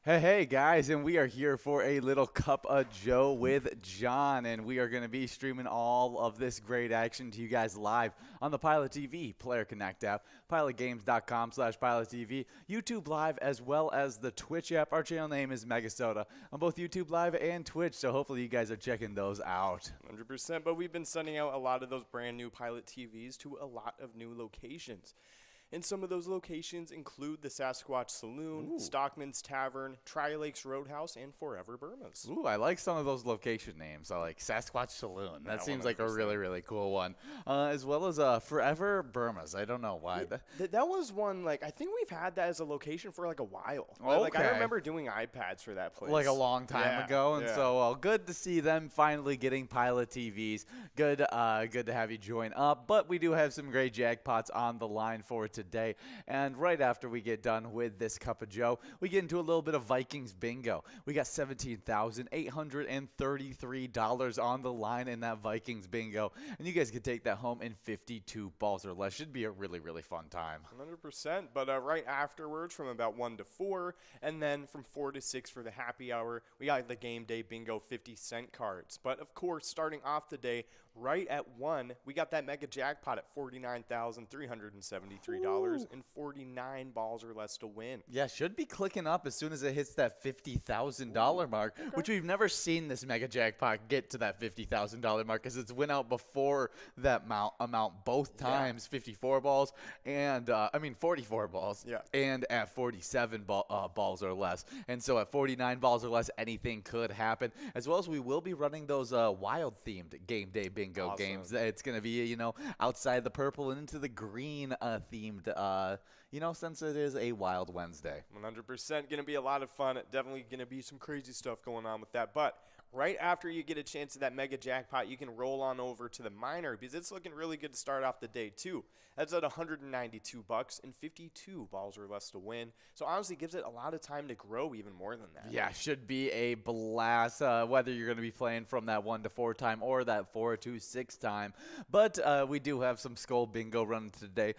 Hey guys, and we are here for a little cup of Joe with John, and we are going to be streaming all of this great action to you guys live on the Pilot TV Player Connect app, pilotgames.com/Pilot TV, YouTube Live, as well as the Twitch app. Our channel name is MegaSota on both YouTube Live and Twitch, so hopefully you guys are checking those out. 100%, but we've been sending out a lot of those brand new Pilot TVs to a lot of new locations. And some of those locations include the Sasquatch Saloon, Stockman's Tavern, Tri-Lakes Roadhouse, and Forever Burma's. Ooh, I like some of those location names. I like Sasquatch Saloon. That seems like a 100%. really cool one. As well as Forever Burma's. I don't know why. That was one, I think we've had that as a location for, a while. Okay. I remember doing iPads for that place. Like a long time ago, and yeah. so good to see them finally getting Pilot TVs. Good to have you join up. But we do have some great jackpots on the line for today. And right after we get done with this cup of Joe, we get into a little bit of Vikings bingo. We got $17,833 on the line in that Vikings bingo, and you guys can take that home in 52 balls or less. Should be a really fun time. 100%, but right afterwards from about 1 to 4, and then from 4 to 6 for the happy hour, we got the game day bingo 50-cent cards. But of course, starting off the day, right at 1, we got that mega jackpot at $49,373 and 49 balls or less to win. Yeah, should be clicking up as soon as it hits that $50,000 mark, which we've never seen this mega jackpot get to that $50,000 mark because it's went out before that amount both times, 54 balls and 44 balls, and at 47 balls or less. And so at 49 balls or less, anything could happen. As well as we will be running those wild themed game day bingo games. It's going to be, outside the purple and into the green themed, since it is a Wild Wednesday. 100% going to be a lot of fun. Definitely going to be some crazy stuff going on with that. But right after you get a chance at that mega jackpot, you can roll on over to the minor because it's looking really good to start off the day too. That's at $192 and 52 balls or less to win. So honestly, it gives it a lot of time to grow even more than that. Yeah, should be a blast, whether you're going to be playing from that 1 to 4 time or that 4 to 6 time. But we do have some Skull Bingo running today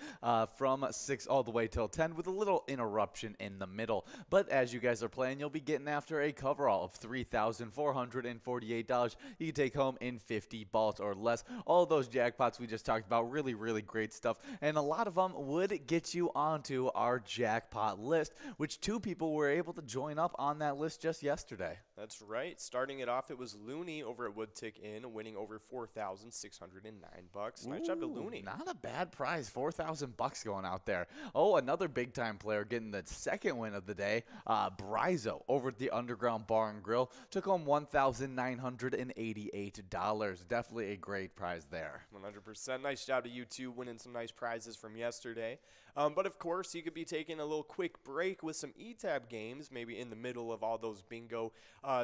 from 6 all the way till 10 with a little interruption in the middle. But as you guys are playing, you'll be getting after a coverall of $3,448. You can take home in 50 balls or less. All those jackpots we just talked about, really great stuff. And a lot of them would get you onto our jackpot list, which 2 people were able to join up on that list just yesterday. That's right. Starting it off, it was Looney over at Woodtick Inn, winning over $4,609. Nice job to Looney. Not a bad prize, $4,000 going out there. Oh, another big-time player getting the second win of the day, Brizo over at the Underground Bar and Grill, took home $1,988. Definitely a great prize there. 100%. Nice job to you two, winning some nice prizes from yesterday. But of course, you could be taking a little quick break with some E-Tab games, maybe in the middle of all those bingo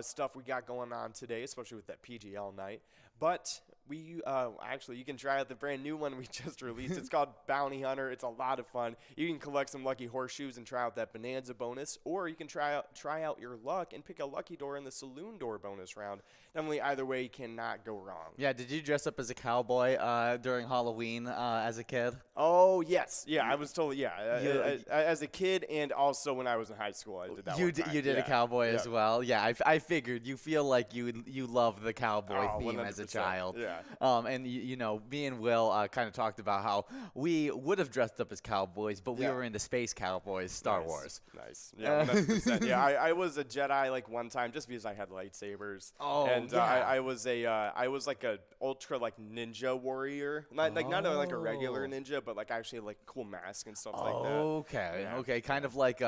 stuff we got going on today, especially with that PGL night. But you can try out the brand new one we just released. It's called Bounty Hunter. It's a lot of fun. You can collect some lucky horseshoes and try out that Bonanza bonus, or you can try out your luck and pick a lucky door in the Saloon door bonus round. Definitely either way, you cannot go wrong. Yeah, did you dress up as a cowboy during Halloween as a kid? Oh, yes. Yeah, I was totally, as a kid and also when I was in high school, I did that one time. You did a cowboy as well? Yeah, I figured. You feel like you love the cowboy theme 100%. as a child. Yeah. And, me and Will kind of talked about how we would have dressed up as cowboys, but we were into Space Cowboys, Star Wars. Nice. Yeah, 100%. Yeah, I was a Jedi one time just because I had lightsabers. Oh, and yeah. I was like a ultra ninja warrior. Not a regular ninja, but actually cool mask and stuff like that. Okay. Yeah. Okay. Kind of like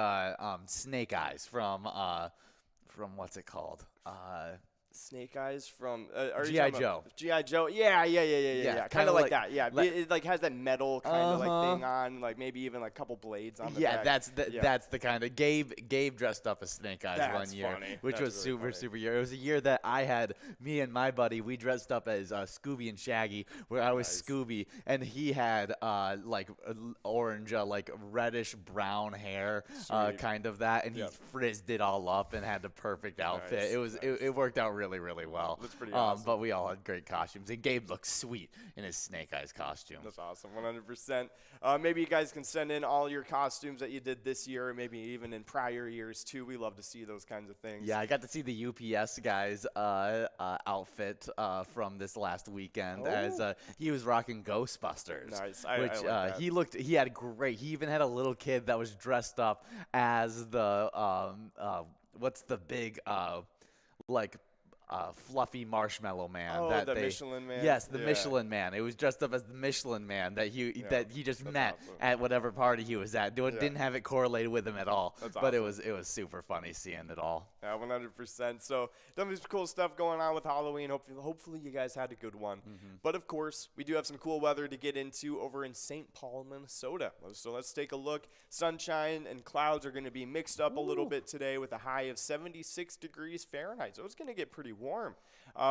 Snake Eyes from what's it called? Snake Eyes from G.I. Joe. G.I. Joe. Yeah. Kind of like that. Yeah. It has that metal kind of thing on, maybe even a couple blades on the back. That's the kind of Gabe dressed up as Snake Eyes one year, funny. which That's was really super year. It was a year that I had me and my buddy. We dressed up as Scooby and Shaggy, where I was Scooby and he had orange, reddish brown hair, kind of that, and he frizzed it all up and had the perfect outfit. Nice. It worked out really, really well. That's pretty awesome. But we all had great costumes, and Gabe looked sweet in his Snake Eyes costume. That's awesome, 100%. Maybe you guys can send in all your costumes that you did this year, or maybe even in prior years too. We love to see those kinds of things. Yeah, I got to see the UPS guy's outfit from this last weekend as he was rocking Ghostbusters. Nice. Which I like that. he had great. He even had a little kid that was dressed up as the what's the big fluffy marshmallow man. Oh, that the they, Michelin Man? Yes, the Yeah. Michelin Man. It was dressed up as the Michelin Man that he just that's met awesome. at whatever party he was at. Didn't have it correlated with him at all. That's but it awesome. was super funny seeing it all. Yeah, 100%. So definitely some cool stuff going on with Halloween. Hopefully you guys had a good one. But of course, we do have some cool weather to get into over in St. Paul, Minnesota. So let's take a look. Sunshine and clouds are going to be mixed up a little bit today with a high of 76 degrees Fahrenheit. So it's going to get pretty warm.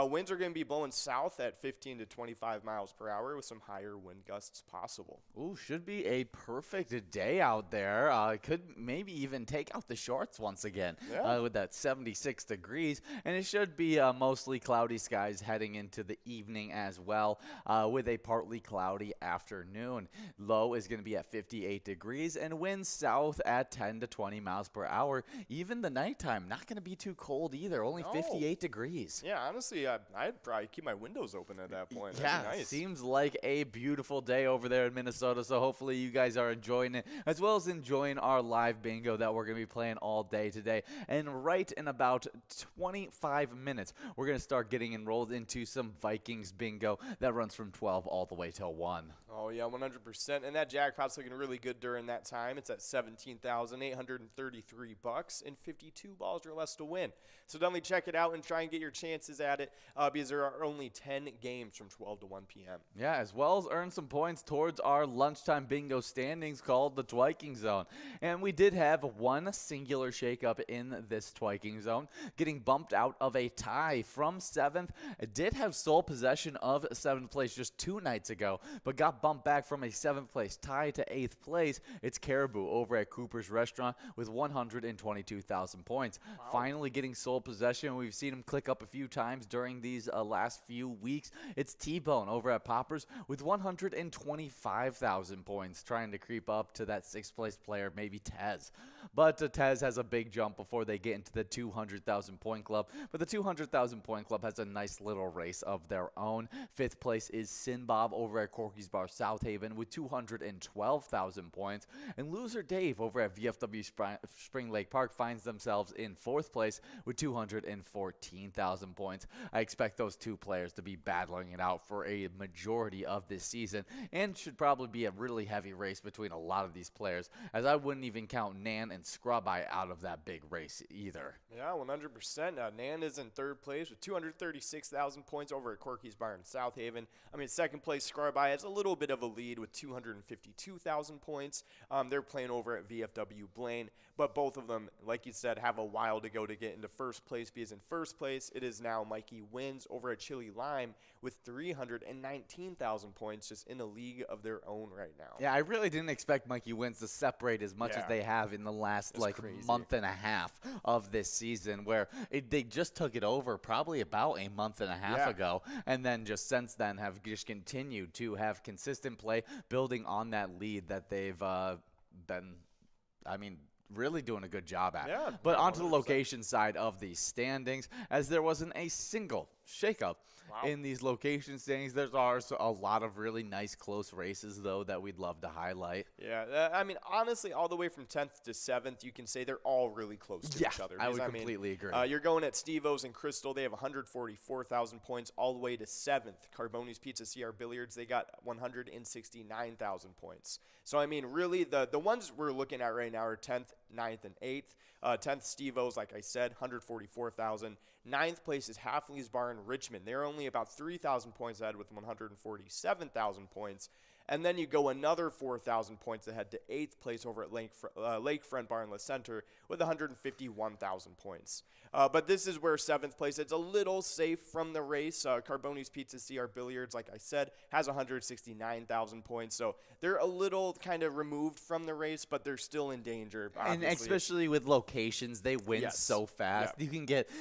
Winds are going to be blowing south at 15 to 25 miles per hour with some higher wind gusts possible. Ooh, should be a perfect day out there. Could maybe even take out the shorts once again with that 76 degrees. And it should be mostly cloudy skies heading into the evening as well with a partly cloudy afternoon. Low is going to be at 58 degrees and winds south at 10 to 20 miles per hour. Even the nighttime, not going to be too cold either, only 58 degrees. Yeah, honestly, I'd probably keep my windows open at that point. Yeah, That'd be nice. seems like a beautiful day over there in Minnesota, so hopefully you guys are enjoying it, as well as enjoying our live bingo that we're going to be playing all day today. And right in about 25 minutes, we're going to start getting enrolled into some Vikings bingo that runs from 12 all the way till 1. Oh, yeah, 100%. And that jackpot's looking really good during that time. It's at $17,833 and 52 balls or less to win. So definitely check it out and try and get your chances at it because there are only 10 games from 12 to 1 p.m. Yeah, as well as earn some points towards our lunchtime bingo standings called the Twiking Zone. And we did have one singular shakeup in this Twiking Zone, getting bumped out of a tie from 7th. It did have sole possession of 7th place just 2 nights ago, but got bumped back from a 7th place tie to 8th place. It's Caribou over at Cooper's Restaurant with 122,000 points. Wow. Finally getting sole possession. We've seen him click up a few times during these last few weeks. It's T-Bone over at Poppers with 125,000 points, trying to creep up to that 6th place player, maybe Tez. But Tez has a big jump before they get into the 200,000 point club. But the 200,000 point club has a nice little race of their own. 5th place is Sinbob over at Corky's Bar South Haven with 212,000 points. And Loser Dave over at VFW Spring Lake Park finds themselves in 4th place with 214,000 points. I expect those two players to be battling it out for a majority of this season, and should probably be a really heavy race between a lot of these players, as I wouldn't even count Nan and Scrub Eye out of that big race either. Yeah, 100%. Nan is in 3rd place with 236,000 points over at Corky's Bar in South Haven. I mean, 2nd place Scrub Eye has a little bit of a lead with 252,000 points. They're playing over at VFW Blaine, but both of them, like you said, have a while to go to get into 1st place, because in 1st place it is now Mikey Wins over at Chili Lime with 319,000 points, just in a league of their own right now. Yeah, I really didn't expect Mikey Wins to separate as much as they have in the last month and a half of this season, where they just took it over probably about a month and a half ago, and then just since then have just continued to have consistent play, building on that lead that they've been, I mean, really doing a good job at. Yeah, but onto the location side of the standings, as there wasn't a single shakeup in these location standings. There's also a lot of really nice close races, though, that we'd love to highlight. Yeah, I mean, honestly, all the way from 10th to 7th, you can say they're all really close to each other. I would completely agree. You're going at Steve-O's and Crystal. They have 144,000 points all the way to 7th. Carboni's Pizza CR Billiards, they got 169,000 points. So, I mean, really, the ones we're looking at right now are 10th, 9th, and 8th. 10th, Steve-O's, like I said, 144,000. 9th place is Halfley's Bar in Richmond. They're only about 3,000 points ahead with 147,000 points. And then you go another 4,000 points ahead to 8th place over at Lakefront Barnless Center with 151,000 points. But this is where 7th place, it's a little safe from the race. Carboni's Pizza CR Billiards, like I said, has 169,000 points. So they're a little kind of removed from the race, but they're still in danger. And especially with locations, they win so fast. Yep.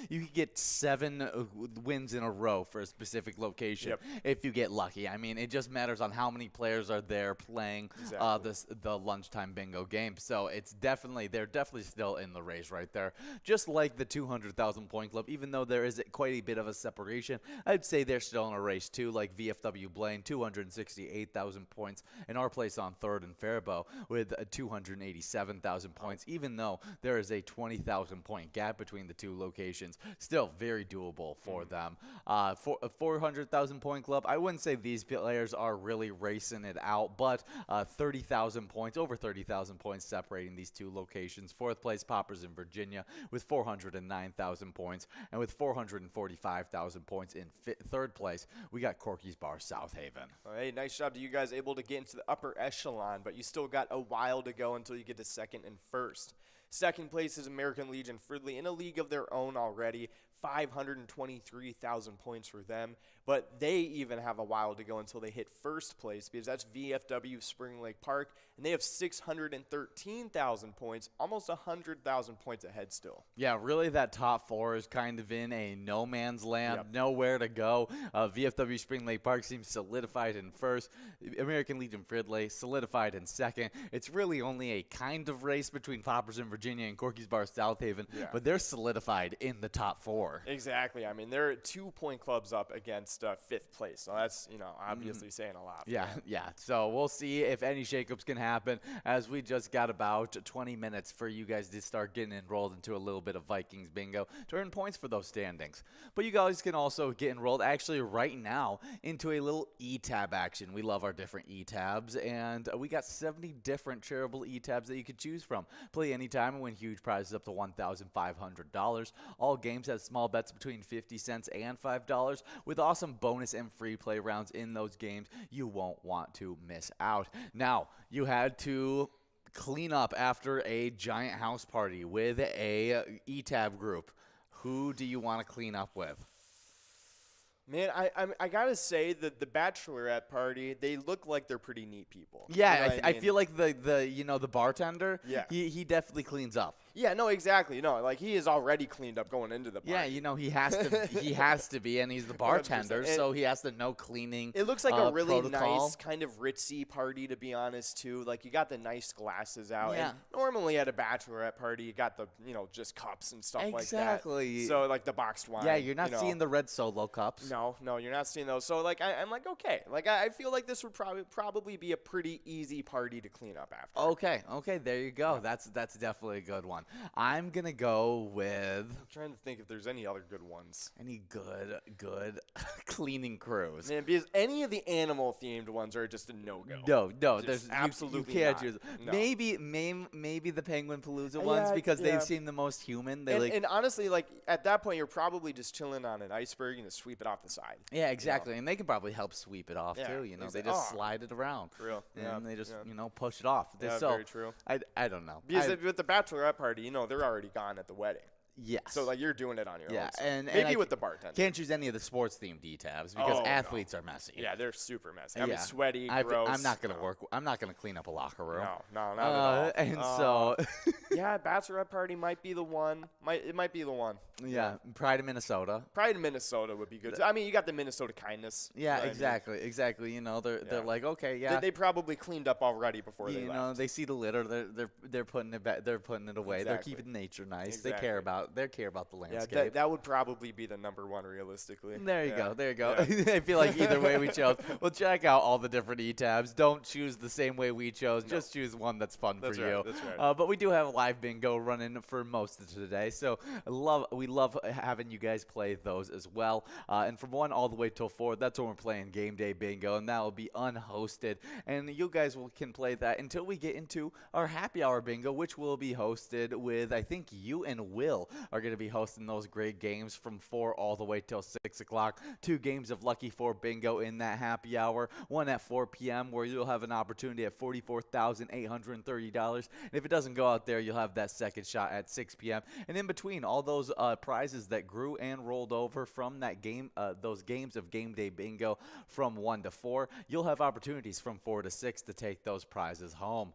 You can get 7 wins in a row for a specific location if you get lucky. I mean, it just matters on how many players are there playing the lunchtime bingo game. So they're definitely still in the race right there. Just like the 200,000 point club, even though there is quite a bit of a separation, I'd say they're still in a race too. Like VFW Blaine, 268,000 points, and our place on 3rd in Faribault with 287,000 points. Even though there is a 20,000 point gap between the two locations, still very doable for them. For a 400,000 point club, I wouldn't say these players are really racing it out, but 30,000 points, over 30,000 points separating these two locations. 4th place Poppers in Virginia with 409,000 points, and with 445,000 points in 3rd place, we got Corky's Bar South Haven. Hey, nice job to you guys, able to get into the upper echelon, but you still got a while to go until you get to 2nd and 1st. 2nd place is American Legion Fridley in a league of their own already. 523,000 points for them, but they even have a while to go until they hit 1st place, because that's VFW Spring Lake Park, and they have 613,000 points, almost 100,000 points ahead still. Yeah, really that top 4 is kind of in a no man's land, nowhere to go. VFW Spring Lake Park seems solidified in 1st. American Legion Fridley solidified in 2nd. It's really only a kind of race between Poppers in Virginia and Corky's Bar South Haven, but they're solidified in the top 4. Exactly. I mean, they're 2 point clubs up against 5th place. So that's, obviously saying a lot. Yeah. So we'll see if any shakeups can happen, as we just got about 20 minutes for you guys to start getting enrolled into a little bit of Vikings bingo to earn points for those standings. But you guys can also get enrolled actually right now into a little e-tab action. We love our different e-tabs, and we got 70 different charitable e-tabs that you could choose from. Play anytime and win huge prizes up to $1,500. All games have small bets between 50 cents and $5 with awesome bonus and free play rounds in those games. You won't want to miss out. Now, you had to clean up after a giant house party with a e-tab group. Who do you want to clean up with? Man, I gotta say that the bachelorette party, they look like they're pretty neat people. Yeah, I mean? I feel like the bartender, he definitely cleans up. Yeah, no, exactly. No, like he is already cleaned up going into the party. Yeah, he has to be, and he's the bartender, so he has to know cleaning. It looks like a really protocol. nice kind of ritzy party, to be honest, too. Like you got the nice glasses out. Yeah. And normally at a bachelorette party, you got the just cups and stuff like that. Exactly. So like the boxed wine. Yeah, you're not seeing the red Solo cups. No, you're not seeing those. So like I'm like, okay, like I feel like this would probably be a pretty easy party to clean up after. Okay, there you go. Yeah. That's definitely a good one. I'm gonna go with. I'm trying to think if there's any other good ones. Any good cleaning crews. Man, because any of the animal themed ones are just a no-go. No, just there's absolutely you can't not. choose. No. Maybe the Penguin Palooza ones because they seem the most human. And honestly, like at that point, you're probably just chilling on an iceberg and just sweep it off the side. Yeah, exactly, and they can probably help sweep it off too. They just slide it around. For real. And they just push it off. Yeah, so very true. I don't know. Because with the bachelorette party, they're already gone at the wedding. Yes. So like you're doing it on your own. Yeah, So and maybe with the bartender. Can't choose any of the sports themed e-tabs because athletes are messy. Yeah, they're super messy. I mean, sweaty, gross. I'm not gonna work. I'm not gonna clean up a locker room. No, not at all. And so, yeah, bachelorette party might be the one. It might be the one. Yeah, Pride of Minnesota. Pride of Minnesota would be good. I mean, you got the Minnesota kindness. Yeah, exactly. They're like, okay, They probably cleaned up already before they left. They see the litter. They're putting it back. They're putting it away. They're keeping nature nice. Exactly. They care about the landscape. Yeah, that would probably be the number one realistically. There you go. Yeah. I feel like either way we chose. Well, check out all the different e-tabs. Don't choose the same way we chose. No. Just choose one that's fun for you. That's right. But we do have live bingo running for most of today, so we love having you guys play those as well. And from 1 all the way till 4, that's when we're playing Game Day Bingo, and that will be unhosted. And you guys can play that until we get into our happy hour bingo, which will be hosted with I think you and Will are going to be hosting those great games from 4 all the way till 6 o'clock. 2 games of Lucky 4 bingo in that happy hour. One at 4 p.m. where you'll have an opportunity at $44,830. And if it doesn't go out there, you'll have that second shot at 6 p.m. And in between, all those prizes that grew and rolled over from that game, those games of Game Day Bingo from 1 to 4, you'll have opportunities from 4 to 6 to take those prizes home.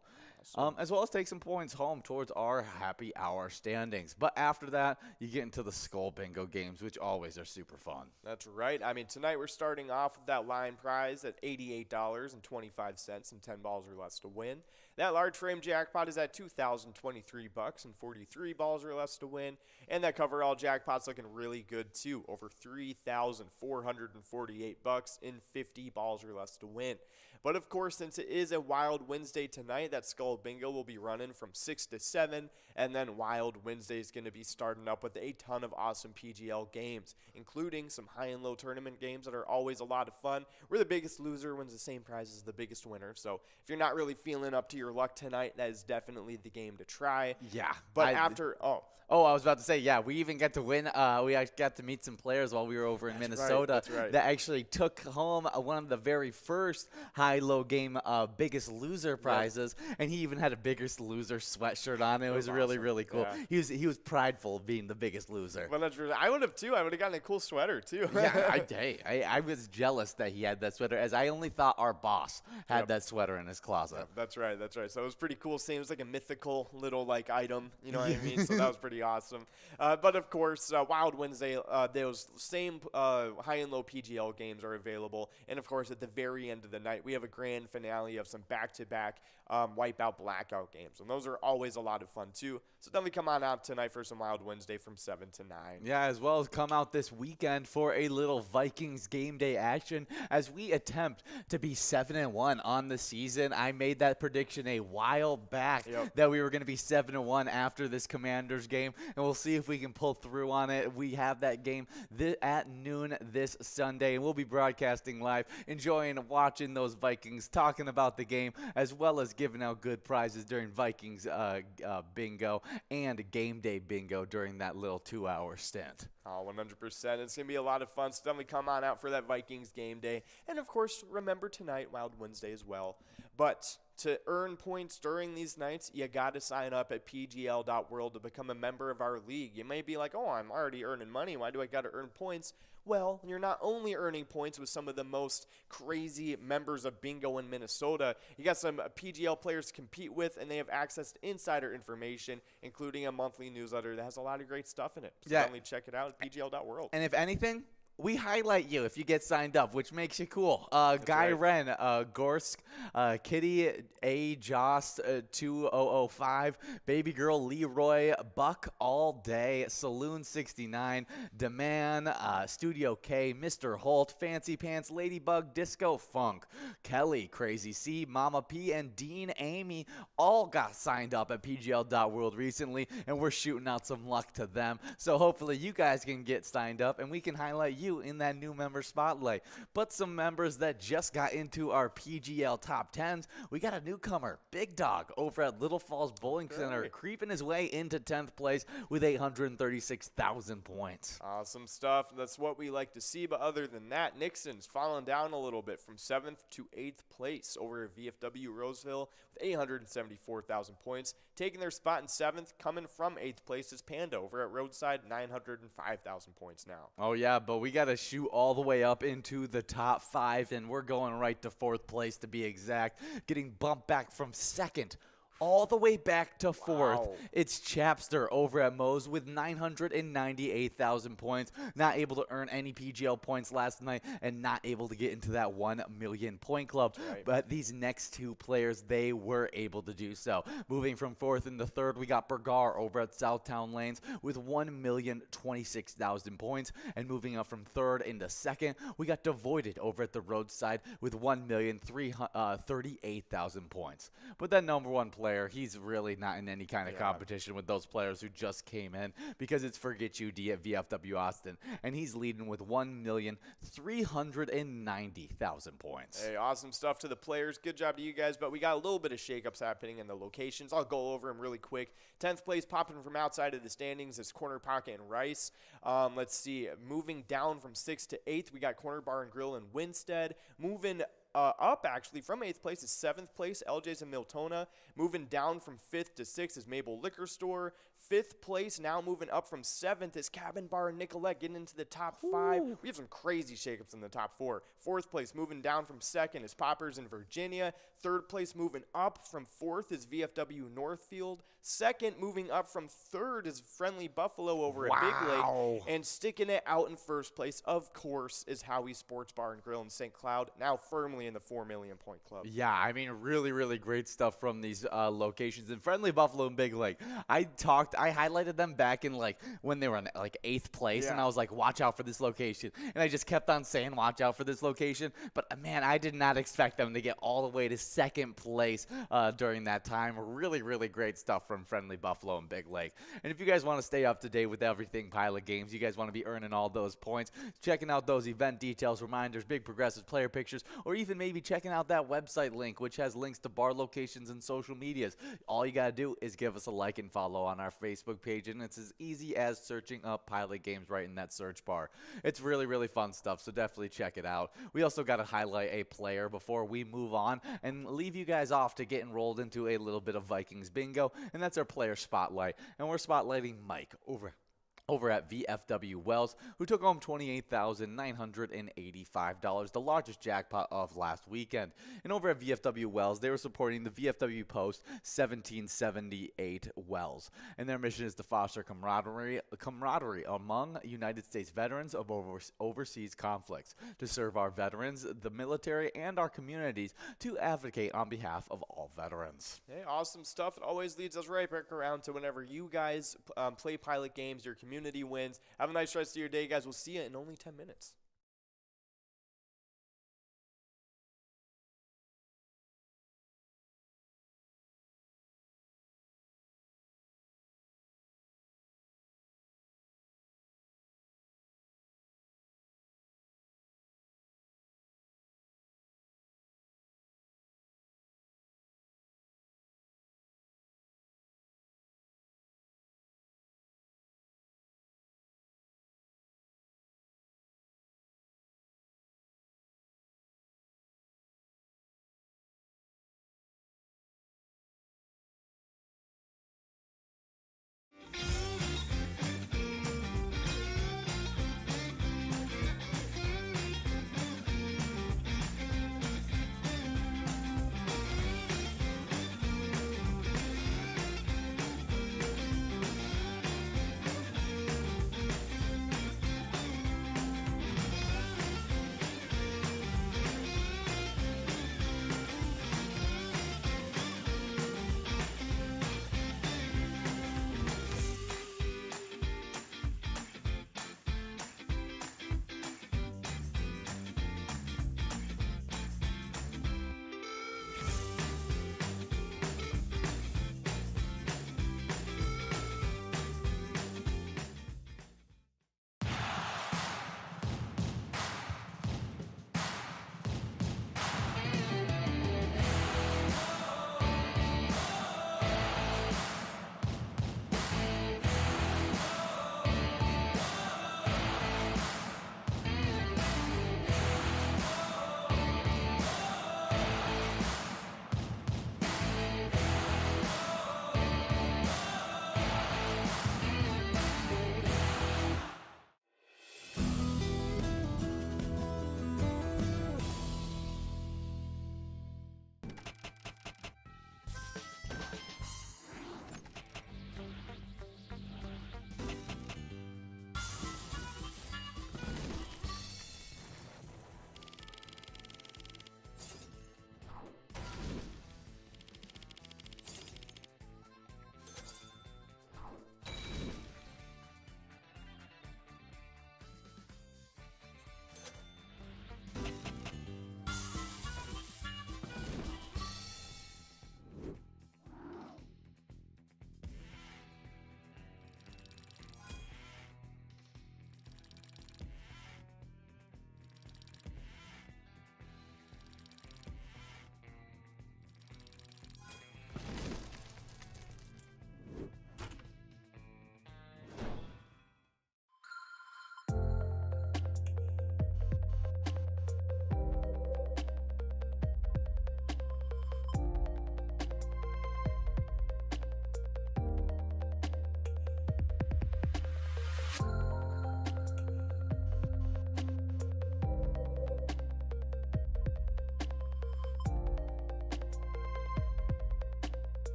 As well as take some points home towards our happy hour standings. But after that, you get into the Skull Bingo games, which always are super fun. That's right. I mean, tonight we're starting off with that line prize at $88.25 and 10 balls or less to win. That large frame jackpot is at $2,023 and 43 balls or less to win. And that coverall jackpot's looking really good too, over $3,448 and 50 balls or less to win. But of course, since it is a Wild Wednesday tonight, that Skull Bingo will be running from 6 to 7, and then Wild Wednesday is going to be starting up with a ton of awesome PGL games, including some high and low tournament games that are always a lot of fun, where the biggest loser wins the same prize as the biggest winner. So if you're not really feeling up to your luck tonight, that is definitely the game to try. Yeah. But I was about to say, yeah, we even got to win. We got to meet some players while we were over in Minnesota that actually took home one of the very first high-low game biggest loser prizes, and he even had a biggest loser sweatshirt on. It was really, awesome. really cool. Yeah. He was prideful of being the biggest loser. Well, I would have too. I would have gotten a cool sweater too. Yeah, I was jealous that he had that sweater, as I only thought our boss had that sweater in his closet. Yep, that's right. So it was pretty cool. It was like a mythical little item. You know what I mean? So that was pretty awesome. But of course, Wild Wednesday, those same high and low PGL games are available. And of course, at the very end of the night, we have a grand finale of some back-to-back Wipeout Blackout games. And those are always a lot of fun too. So definitely come on out tonight for some Wild Wednesday from 7 to 9. Yeah, as well as come out this weekend for a little Vikings game day action as we attempt to be 7-1 on the season. I made that prediction a while back that we were going to be 7-1 after this Commanders game, and we'll see if we can pull through on it. We have that game at noon this Sunday, and we'll be broadcasting live, enjoying watching those Vikings, talking about the game, as well as giving out good prizes during Vikings bingo and game day bingo during that little 2-hour stint. Oh, 100%. It's going to be a lot of fun. So definitely come on out for that Vikings game day. And, of course, remember tonight, Wild Wednesday as well. But to earn points during these nights, you got to sign up at pgl.world to become a member of our league. You may be like, oh, I'm already earning money. Why do I got to earn points? Well, you're not only earning points with some of the most crazy members of bingo in Minnesota. You got some PGL players to compete with, and they have access to insider information, including a monthly newsletter that has a lot of great stuff in it. So definitely check it out at pgl.world. And if anything, we highlight you if you get signed up, which makes you cool. Guy Wren, Gorsk, Kitty A. Jost 2005, Baby Girl Leroy, Buck All Day, Saloon 69, Deman, Studio K, Mr. Holt, Fancy Pants, Ladybug, Disco Funk, Kelly, Crazy C, Mama P, and Dean Amy all got signed up at PGL.World recently, and we're shooting out some luck to them. So hopefully you guys can get signed up, and we can highlight you in that new member spotlight. But some members that just got into our PGL top 10s, we got a newcomer, Big Dog, over at Little Falls Bowling Center, creeping his way into 10th place with 836,000 points. Awesome stuff. That's what we like to see. But other than that, Nixon's fallen down a little bit from 7th to 8th place over at VFW Roseville with 874,000 points. Taking their spot in 7th, coming from 8th place is Panda over at Roadside, 905,000 points now. Oh, yeah, but we got to shoot all the way up into the top 5, and we're going right to 4th place to be exact, getting bumped back from 2nd all the way back to 4th. Wow. It's Chapster over at Moe's with 998,000 points. Not able to earn any PGL points last night and not able to get into that 1 million point club. Right. But these next two players, they were able to do so. Moving from 4th into 3rd, we got Bergar over at Southtown Lanes with 1,026,000 points. And moving up from 3rd into 2nd, we got Devoided over at the Roadside with 1,338,000 points. But that number 1 player player. He's really not in any kind of Yeah. competition with those players who just came in, because it's Forget You D at VFW Austin, and he's leading with 1,390,000 points. Hey, awesome stuff to the players. Good job to you guys, but we got a little bit of shakeups happening in the locations. I'll go over them really quick. 10th place popping from outside of the standings is Corner Pocket and Rice. Let's see. Moving down from 6th to 8th, we got Corner Bar and Grill and Winstead. Moving up, actually, from 8th place is 7th place, LJ's and Miltona. Moving down from 5th to 6th is Mabel Liquor Store. 5th place, now moving up from 7th, is Cabin Bar and Nicolette, getting into the top 5. Ooh. We have some crazy shakeups in the top 4. 4th place, moving down from 2nd, is Poppers in Virginia. 3rd place, moving up from 4th, is VFW Northfield. 2nd, moving up from 3rd, is Friendly Buffalo over at Big Lake. And sticking it out in 1st place, of course, is Howie Sports Bar and Grill in St. Cloud, now firmly in the 4 million point club. Yeah, I mean, really, really great stuff from these locations. And Friendly Buffalo and Big Lake, I highlighted them back in when they were in 8th place, and I was like, watch out for this location. And I just kept on saying, watch out for this location. But man, I did not expect them to get all the way to 2nd place during that time. Really, really great stuff from Friendly Buffalo and Big Lake. And if you guys want to stay up to date with everything Pilot Games, you guys want to be earning all those points, checking out those event details, reminders, big progressives, player pictures, or even maybe checking out that website link, which has links to bar locations and social medias. All you got to do is give us a like and follow on our Facebook page, and it's as easy as searching up Pilot Games right in that search bar. It's really, really fun stuff, so definitely check it out. We also got to highlight a player before we move on and leave you guys off to get enrolled into a little bit of Vikings bingo, and that's our player spotlight. And we're spotlighting Mike over at VFW Wells, who took home $28,985, the largest jackpot of last weekend. And over at VFW Wells, they were supporting the VFW Post 1778 Wells. And their mission is to foster camaraderie among United States veterans of overseas conflicts, to serve our veterans, the military, and our communities, to advocate on behalf of all veterans. Hey, awesome stuff. It always leads us right back around to whenever you guys play Pilot Games, your community wins. Have a nice rest of your day, guys. We'll see you in only 10 minutes.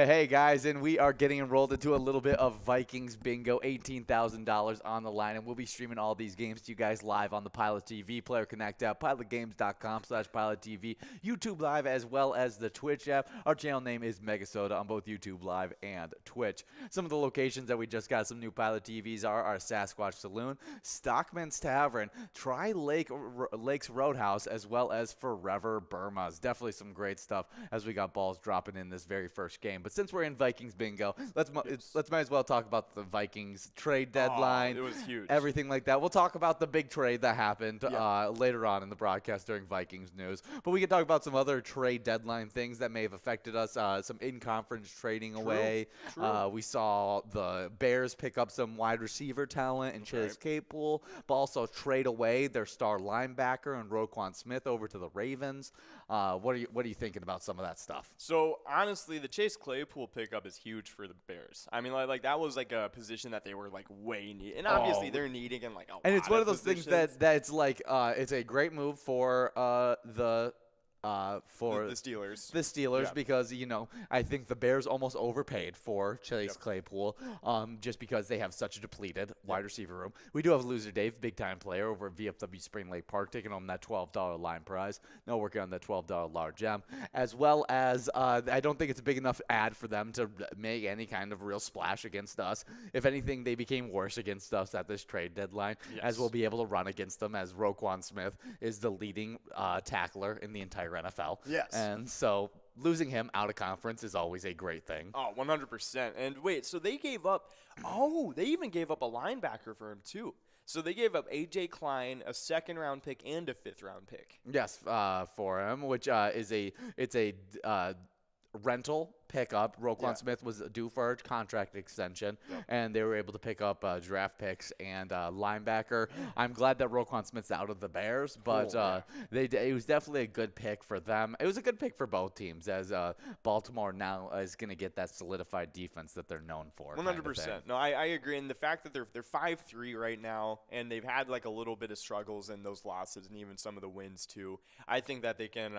Hey guys, and we are getting enrolled into a little bit of Vikings bingo, $18,000 on the line, and we'll be streaming all these games to you guys live on the Pilot TV, Player Connect app, pilotgames.com/PilotTV, YouTube Live, as well as the Twitch app. Our channel name is MegaSota on both YouTube Live and Twitch. Some of the locations that we just got some new Pilot TVs are our Sasquatch Saloon, Stockman's Tavern, Lakes Roadhouse, as well as Forever Burma's. Definitely some great stuff as we got balls dropping in this very first game. But since we're in Vikings bingo, let's might as well talk about the Vikings trade deadline. It was huge. Everything like that. We'll talk about the big trade that happened later on in the broadcast during Vikings news. But we can talk about some other trade deadline things that may have affected us. Some in-conference trading away. We saw the Bears pick up some wide receiver talent in Chase Claypool, but also trade away their star linebacker and Roquan Smith over to the Ravens. What are you thinking about some of that stuff? So honestly, the Chase Claypool pickup is huge for the Bears. I mean, like that was like a position that they were like way need, and obviously they're needing and like a and lot it's one of those positions. things that it's like it's a great move for the Steelers. The Steelers, because, I think the Bears almost overpaid for Chase Claypool just because they have such a depleted wide receiver room. We do have Loser Dave, big-time player over at VFW Spring Lake Park, taking home that $12 line prize. No working on that $12 large gem. As well as I don't think it's a big enough ad for them to make any kind of real splash against us. If anything, they became worse against us at this trade deadline, as we'll be able to run against them, as Roquan Smith is the leading tackler in the entire NFL. Yes. And so losing him out of conference is always a great thing. Oh, 100%. And wait, so they gave up they even gave up a linebacker for him too. So they gave up A.J. Klein, a second-round pick, and a fifth-round pick. Yes, for him, which is a rental pickup. Roquan Smith was due for a contract extension, and they were able to pick up draft picks and linebacker. I'm glad that Roquan Smith's out of the Bears, but it was definitely a good pick for them. It was a good pick for both teams, as Baltimore now is going to get that solidified defense that they're known for. 100%. No, I agree. And the fact that they're 5-3 right now, and they've had like a little bit of struggles in those losses and even some of the wins too, I think that they can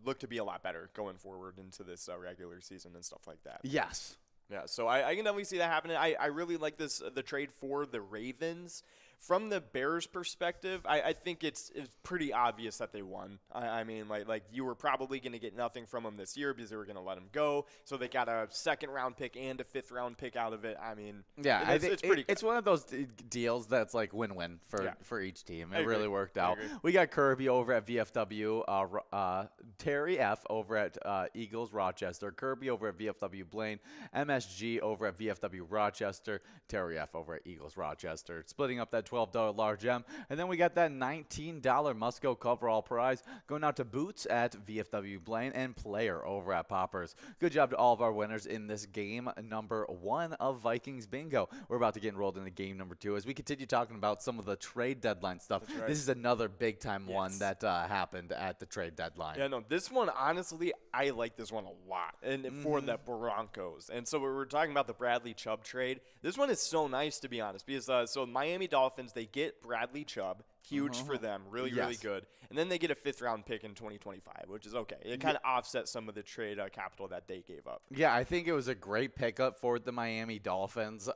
look to be a lot better going forward into this regular season and stuff like that. Yes. Yeah, so I can definitely see that happening. I really like the trade for the Ravens. From the Bears' perspective, I think it's pretty obvious that they won. I mean, like you were probably going to get nothing from them this year because they were going to let him go. So they got a second-round pick and a fifth-round pick out of it. I mean, it's pretty good. It's one of those deals that's like win-win for each team. It really worked out. Agree. We got Kirby over at VFW, Terry F. over at Eagles Rochester, Kirby over at VFW Blaine, MSG over at VFW Rochester, Terry F. over at Eagles Rochester. Splitting up that $12 large gem. And then we got that $19 Musco coverall prize going out to Boots at VFW Blaine and Player over at Poppers. Good job to all of our winners in this game number 1 of Vikings Bingo. We're about to get enrolled into game number 2 as we continue talking about some of the trade deadline stuff. Right. This is another big time one that happened at the trade deadline. Yeah, no, this one, honestly, I like this one a lot, and for the Broncos. And so we were talking about the Bradley Chubb trade. This one is so nice, to be honest, because so Miami Dolphins, they get Bradley Chubb. Huge for them. Really good. And then they get a fifth-round pick in 2025, which is okay. It kind of offsets some of the trade capital that they gave up. Yeah, I think it was a great pickup for the Miami Dolphins.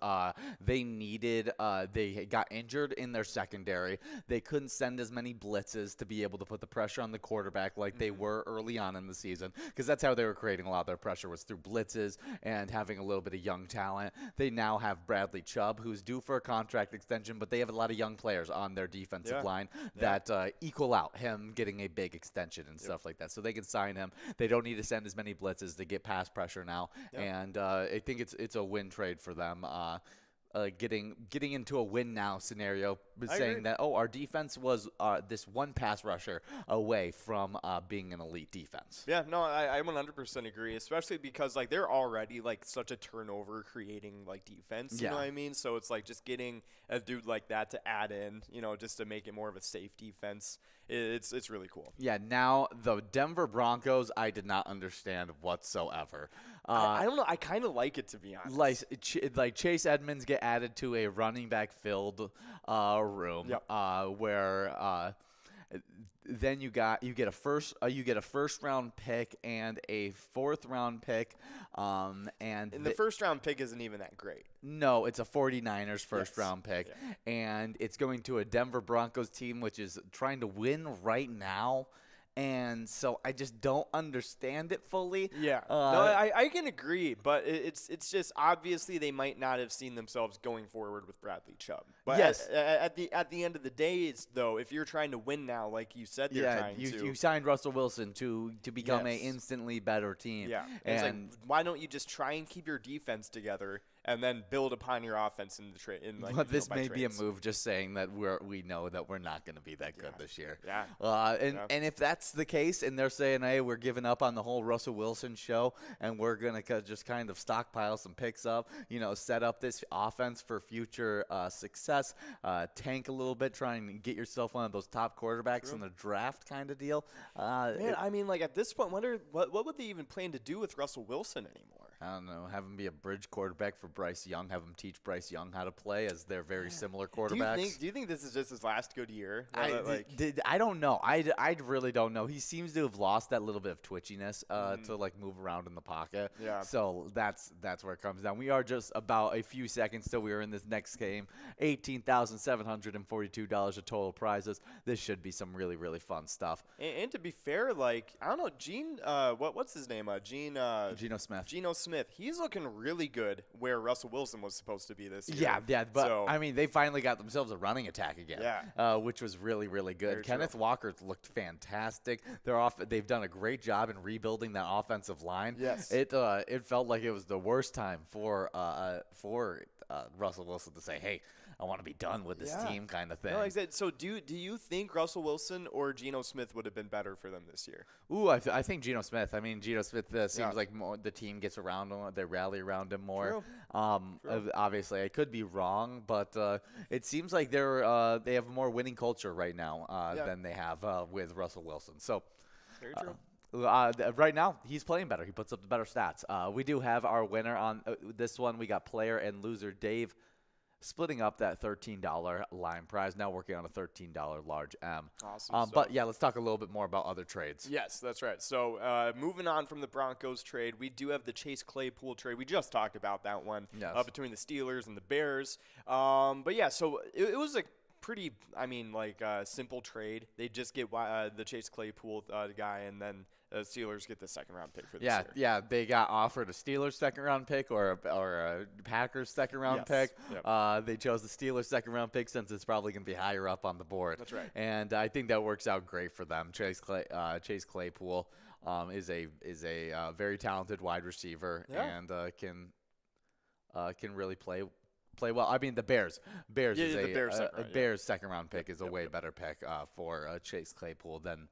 They got injured in their secondary. They couldn't send as many blitzes to be able to put the pressure on the quarterback like they were early on in the season, because that's how they were creating a lot of their pressure, was through blitzes and having a little bit of young talent. They now have Bradley Chubb, who's due for a contract extension, but they have a lot of young players on their defensive line that equal out him getting a big extension and stuff like that. So they can sign him. They don't need to send as many blitzes to get pass pressure now. And I think it's a win trade for them. Getting into a win now scenario, saying that our defense was this one pass rusher away from being an elite defense. Yeah, no, I 100% agree, especially because like they're already like such a turnover creating like defense, you know what I mean? So it's like just getting a dude like that to add in, just to make it more of a safe defense. It's really cool. Yeah, now the Denver Broncos, I did not understand whatsoever. I don't know. I kind of like it, to be honest. Like Chase Edmonds get added to a running back filled room where then you get a first round pick and a fourth round pick, and the first round pick isn't even that great. no, it's a 49ers first Yes. round pick, Yeah. and it's going to a Denver Broncos team which is trying to win right now. And so I just don't understand it fully. Yeah, no, I can agree, but it's just obviously they might not have seen themselves going forward with Bradley Chubb. But Yes. at the end of the day, though, if you're trying to win now, like you said, you're trying to. You signed Russell Wilson to become a Yes. instantly better team. Yeah, and and it's like, why don't you just try and keep your defense together and then build upon your offense in the trade? But this may be a move just saying that we know that we're not going to be that good this year. Yeah. And if that's the case, and they're saying, hey, we're giving up on the whole Russell Wilson show, and we're going to just kind of stockpile some picks up, set up this offense for future success, tank a little bit, try and get yourself one of those top quarterbacks in the draft kind of deal. Man, I mean, like at this point, wonder what would they even plan to do with Russell Wilson anymore? I don't know. Have him be a bridge quarterback for Bryce Young. Have him teach Bryce Young how to play, as they're very similar quarterbacks. Do you think this is just his last good year? I don't know. I really don't know. He seems to have lost that little bit of twitchiness to like move around in the pocket. Yeah. So that's where it comes down. We are just about a few seconds till we are in this next game. $18,742 of total prizes. This should be some really, really fun stuff. And to be fair, like I don't know, Gene. What's his name? Geno Smith. Geno Smith. He's looking really good where Russell Wilson was supposed to be this year. Yeah, but I mean, they finally got themselves a running attack again. Yeah. Which was really, really good. Very Kenneth true. Walker looked fantastic. They've done a great job in rebuilding that offensive line. Yes. It felt like it was the worst time for Russell Wilson to say, hey, I want to be done with this team kind of thing. No, like I said, so do you think Russell Wilson or Geno Smith would have been better for them this year? Ooh, I think Geno Smith. I mean, Geno Smith seems like the team gets around him. They rally around him more. True. Obviously, I could be wrong, but it seems like they have a more winning culture right now than they have with Russell Wilson. So, Very true. Right now, he's playing better. He puts up the better stats. We do have our winner on this one. We got player and loser Dave splitting up that $13 line prize. Now working on a $13 large M. Awesome. But yeah, let's talk a little bit more about other trades. Yes, that's right. So moving on from the Broncos trade, we do have the Chase Claypool trade. We just talked about that one between the Steelers and the Bears. But yeah, so it was a pretty, simple trade. They just get the Chase Claypool guy, and then the Steelers get the second-round pick for this year. Yeah, they got offered a Steelers second-round pick or a Packers second-round pick. Yep. They chose the Steelers second-round pick since it's probably going to be higher up on the board. That's right. And I think that works out great for them. Chase Claypool is a very talented wide receiver and can really play well. I mean, the Bears is a Bears second-round pick is a way better pick for Chase Claypool than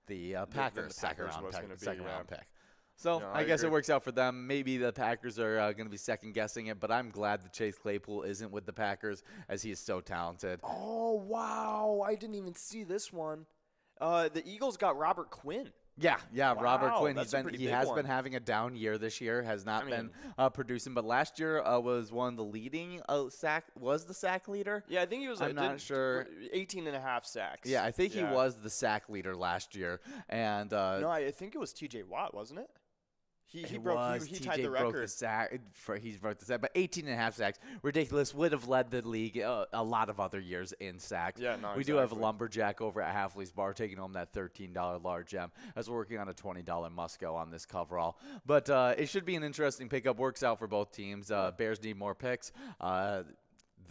the Packers second-round pick. So I guess it works out for them. Maybe the Packers are going to be second-guessing it, but I'm glad that Chase Claypool isn't with the Packers as he is so talented. Oh, wow. I didn't even see this one. The Eagles got Robert Quinn. Yeah, Wow, Robert Quinn. he has been having a down year this year. Has not been producing, but last year was one of the leading sack leader. Yeah, I think he was. I'm not sure. 18 and a half sacks. Yeah, I think he was the sack leader last year. And no, I think it was T.J. Watt, wasn't it? He tied the record. He broke the sack, but 18 and a half sacks, ridiculous. Would have led the league a lot of other years in sacks. Yeah, no, we do have a Lumberjack over at Halfley's Bar taking home that $13 large M as we're working on a $20 Musco on this coverall. But it should be an interesting pickup. Works out for both teams. Bears need more picks.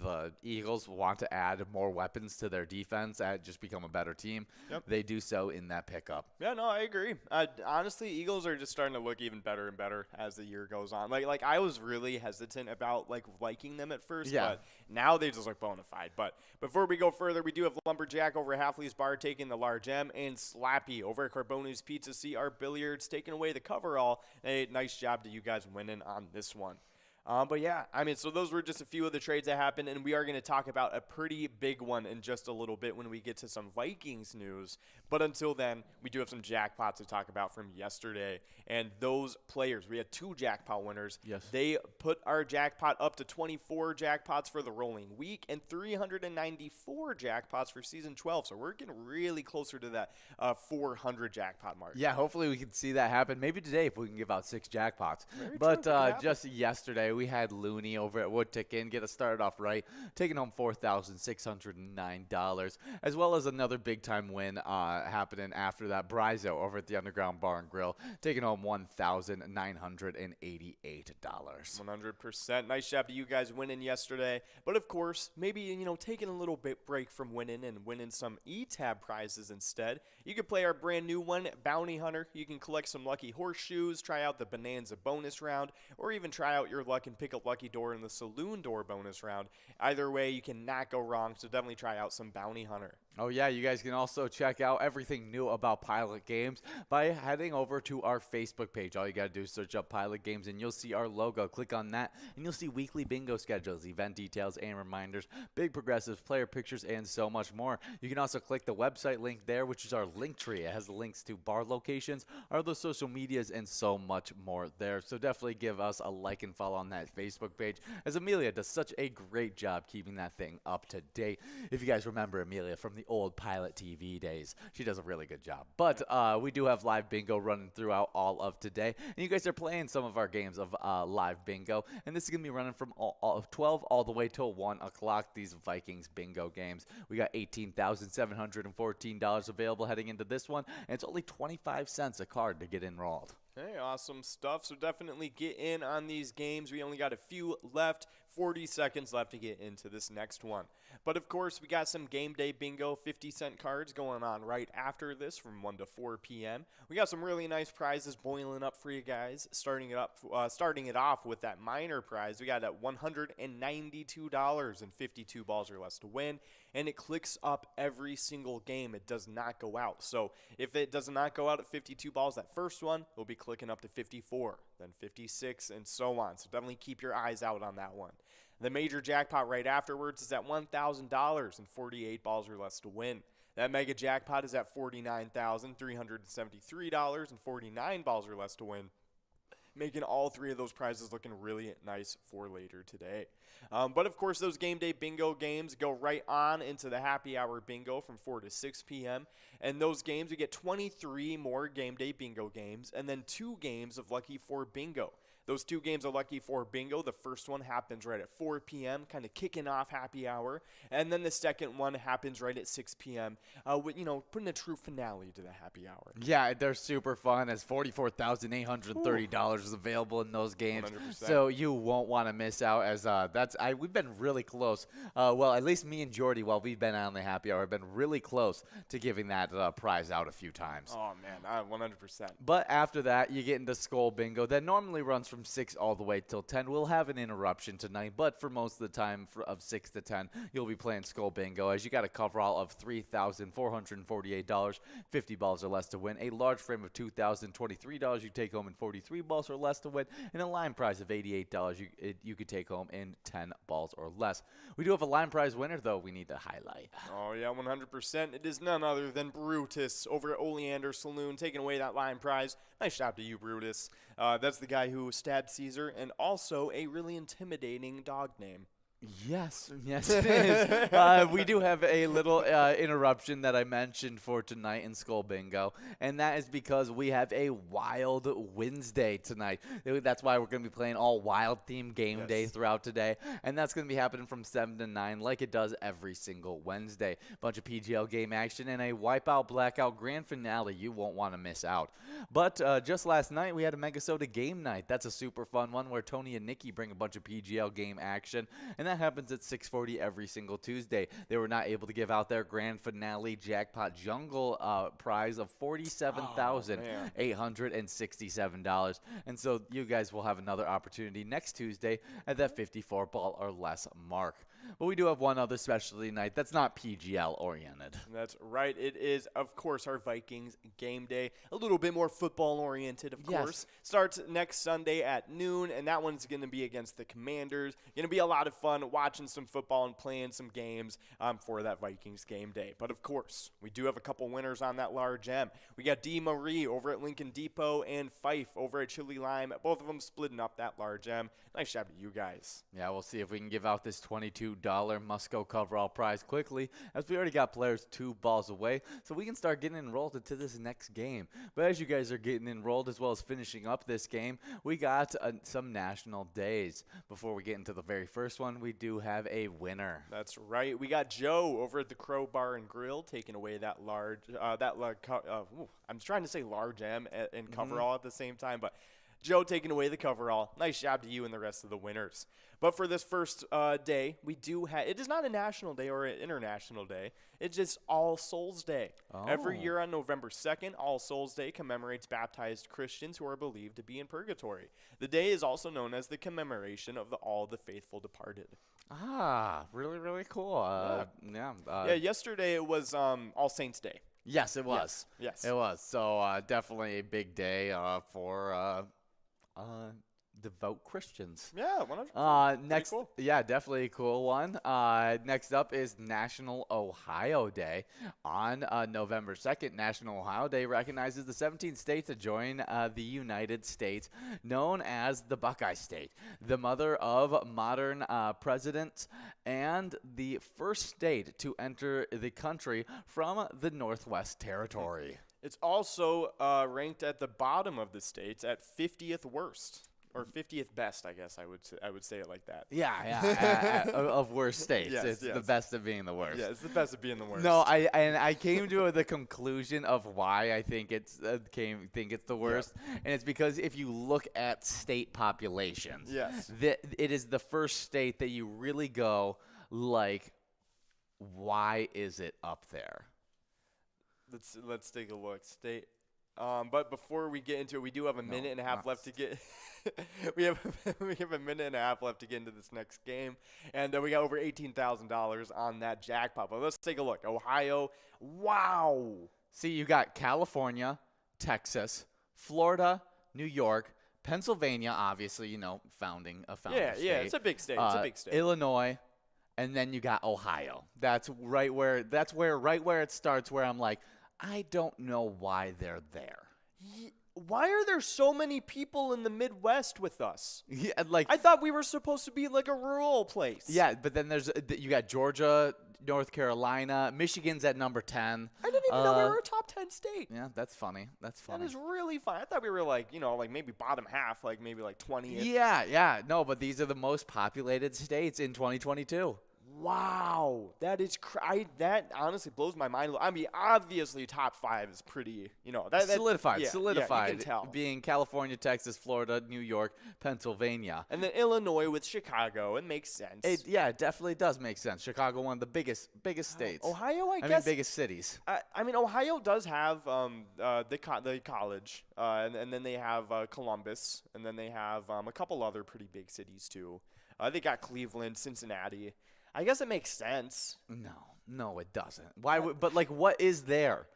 The Eagles want to add more weapons to their defense and just become a better team. Yep. They do so in that pickup. Yeah, no, I agree. Honestly, Eagles are just starting to look even better and better as the year goes on. Like I was really hesitant about liking them at first, but now they just look bona fide. But before we go further, we do have Lumberjack over at Halfley's Bar taking the large M, and Slappy over at Carboni's Pizza CR Billiards taking away the coverall. Hey, nice job to you guys winning on this one. But yeah, I mean, so those were just a few of the trades that happened, and we are going to talk about a pretty big one in just a little bit when we get to some Vikings news. But until then, we do have some jackpots to talk about from yesterday. And those players, we had 2 jackpot winners. Yes. They put our jackpot up to 24 jackpots for the rolling week and 394 jackpots for season 12. So we're getting really closer to that 400 jackpot mark. Yeah, hopefully we can see that happen. Maybe today if we can give out 6 jackpots. Very But true, it could happen. just yesterday, we had Looney over at Woodtick get us started off right, taking home $4,609, as well as another big-time win happening after that. Brizo over at the Underground Bar and Grill, taking home $1,988. 100%. Nice job to you guys winning yesterday. But of course, maybe, taking a little bit break from winning and winning some eTab prizes instead. You could play our brand new one, Bounty Hunter. You can collect some lucky horseshoes, try out the Bonanza bonus round, or even try out your luck and pick a lucky door in the Saloon Door bonus round. Either way, you cannot go wrong, so definitely try out some Bounty Hunter. Oh, yeah, you guys can also check out everything new about Pilot Games by heading over to our Facebook page. All you got to do is search up Pilot Games, and you'll see our logo. Click on that, and you'll see weekly bingo schedules, event details, and reminders, big progressives, player pictures, and so much more. You can also click the website link there, which is our link tree. It has links to bar locations, our other social medias, and so much more there. So definitely give us a like and follow on that Facebook page, as Amelia does such a great job keeping that thing up to date. If you guys remember Amelia from the old Pilot TV days, she does a really good job. But we do have live bingo running throughout all of today, and you guys are playing some of our games of live bingo, and this is going to be running from 12 all the way till 1 o'clock, these Vikings bingo games. We got $18,714 available heading into this one, and it's only 25 cents a card to get enrolled. Hey, awesome stuff. So definitely get in on these games. We only got a few left, 40 seconds left to get into this next one. But of course, we got some game day bingo 50-cent cards going on right after this from 1 to 4 p.m. We got some really nice prizes boiling up for you guys. Starting it off with that minor prize, we got at $192 and 52 balls or less to win. And it clicks up every single game. It does not go out. So if it does not go out at 52 balls, that first one will be clicking up to 54, then 56, and so on. So definitely keep your eyes out on that one. The major jackpot right afterwards is at $1,000 and 48 balls or less to win. That mega jackpot is at $49,373 and 49 balls or less to win, making all 3 of those prizes looking really nice for later today. But of course, those game day bingo games go right on into the happy hour bingo from 4 to 6 p.m. And those games, we get 23 more game day bingo games and then 2 games of Lucky 4 bingo. Those 2 games of Lucky 4 bingo, the first one happens right at 4 p.m., kind of kicking off happy hour. And then the second one happens right at 6 p.m., with, putting a true finale to the happy hour. Yeah, they're super fun, as $44,830 is available in those games. 100%. So you won't want to miss out, as we've been really close. Well, at least me and Jordy, while we've been on the happy hour, have been really close to giving that prize out a few times. Oh, man, 100%. But after that, you get into Skull Bingo. That normally runs from 6 all the way till 10. We'll have an interruption tonight, but for most of the time of 6 to 10, you'll be playing Skull Bingo, as you got a coverall of $3,448, 50 balls or less to win, a large frame of $2,023 you take home in 43 balls or less to win, and a line prize of $88 you could take home in 10 balls or less. We do have a line prize winner, though, we need to highlight. Oh, yeah, 100%. It is none other than Brutus over at Oleander Saloon, taking away that line prize. Nice job to you, Brutus. That's the guy who stabbed Caesar, and also a really intimidating dog name. Yes, it is. We do have a little interruption that I mentioned for tonight in Skull Bingo, and that is because we have a Wild Wednesday tonight. That's why we're going to be playing all wild-themed game day throughout today, and that's going to be happening from 7 to 9 like it does every single Wednesday. Bunch of PGL game action and a Wipeout Blackout grand finale you won't want to miss out. But just last night, we had a MegaSota game night. That's a super fun one where Tony and Nikki bring a bunch of PGL game action, and that happens at 6:40 every single Tuesday. They were not able to give out their grand finale jackpot jungle prize of $47,867. And so you guys will have another opportunity next Tuesday at that 54 ball or less mark. But we do have one other specialty night that's not PGL oriented. That's right. It is, of course, our Vikings game day. A little bit more football oriented, of course. Starts next Sunday at noon, and that one's going to be against the Commanders. Going to be a lot of fun watching some football and playing some games for that Vikings game day. But, of course, we do have a couple winners on that large M. We got D. Marie over at Lincoln Depot and Fife over at Chili Lime. Both of them splitting up that large M. Nice job to you guys. Yeah, we'll see if we can give out this $22 Musco coverall prize quickly, as we already got players 2 balls away, so we can start getting enrolled into this next game. But as you guys are getting enrolled as well as finishing up this game, we got some national days. Before we get into the very first one, we do have a winner. That's right. We got Joe over at the Crow Bar and Grill taking away that large, I'm trying to say large M and coverall at the same time, but Joe taking away the coverall. Nice job to you and the rest of the winners. But for this first day, we do have – it is not a national day or an international day. It's just All Souls Day. Oh. Every year on November 2nd, All Souls Day commemorates baptized Christians who are believed to be in purgatory. The day is also known as the commemoration of all the faithful departed. Ah, really, really cool. Yesterday it was All Saints Day. Yes, it was. Yes. It was. So definitely a big day for devout Christians. Yeah, 100%. Next, cool. Yeah, definitely a cool one. Next up is National Ohio Day. On November 2nd, National Ohio Day recognizes the 17th state to join the United States, known as the Buckeye State, the mother of modern presidents, and the first state to enter the country from the Northwest Territory. It's also ranked at the bottom of the states at 50th worst. Or 50th best, I guess I would say it like that. Yeah, of worst states. Yes, It's the best of being the worst. Yeah, it's the best of being the worst. No, I came to the conclusion of why I think it's the worst, and it's because if you look at state populations, yes, it is the first state that you really go like, why is it up there? Let's take a look. State. But before we get into it, we do have a minute and a half left to get. we have a minute and a half left to get into this next game, and we got over $18,000 on that jackpot. But let's take a look. Ohio, wow. See, you got California, Texas, Florida, New York, Pennsylvania. Obviously, founding state. Yeah, it's a big state. It's a big state. Illinois, and then you got Ohio. That's right where it starts. Where I'm like, I don't know why they're there. Why are there so many people in the Midwest with us? Yeah, I thought we were supposed to be like a rural place. Yeah, but then you got Georgia, North Carolina, Michigan's at number 10. I didn't even know we were a top 10 state. Yeah, that's funny. That is really fun. I thought we were like maybe bottom half, like maybe like 20th. Yeah. No, but these are the most populated states in 2022. Wow, that that honestly blows my mind. I mean, obviously, top 5 is pretty, solidified. Yeah, you can tell. Being California, Texas, Florida, New York, Pennsylvania, and then Illinois with Chicago. It makes sense. It definitely does make sense. Chicago, one of the biggest states. Ohio, I mean, guess. biggest cities. I mean, Ohio does have the college, and then they have Columbus, and then they have a couple other pretty big cities too. They got Cleveland, Cincinnati. I guess it makes sense. No, it doesn't. Why? But what is there?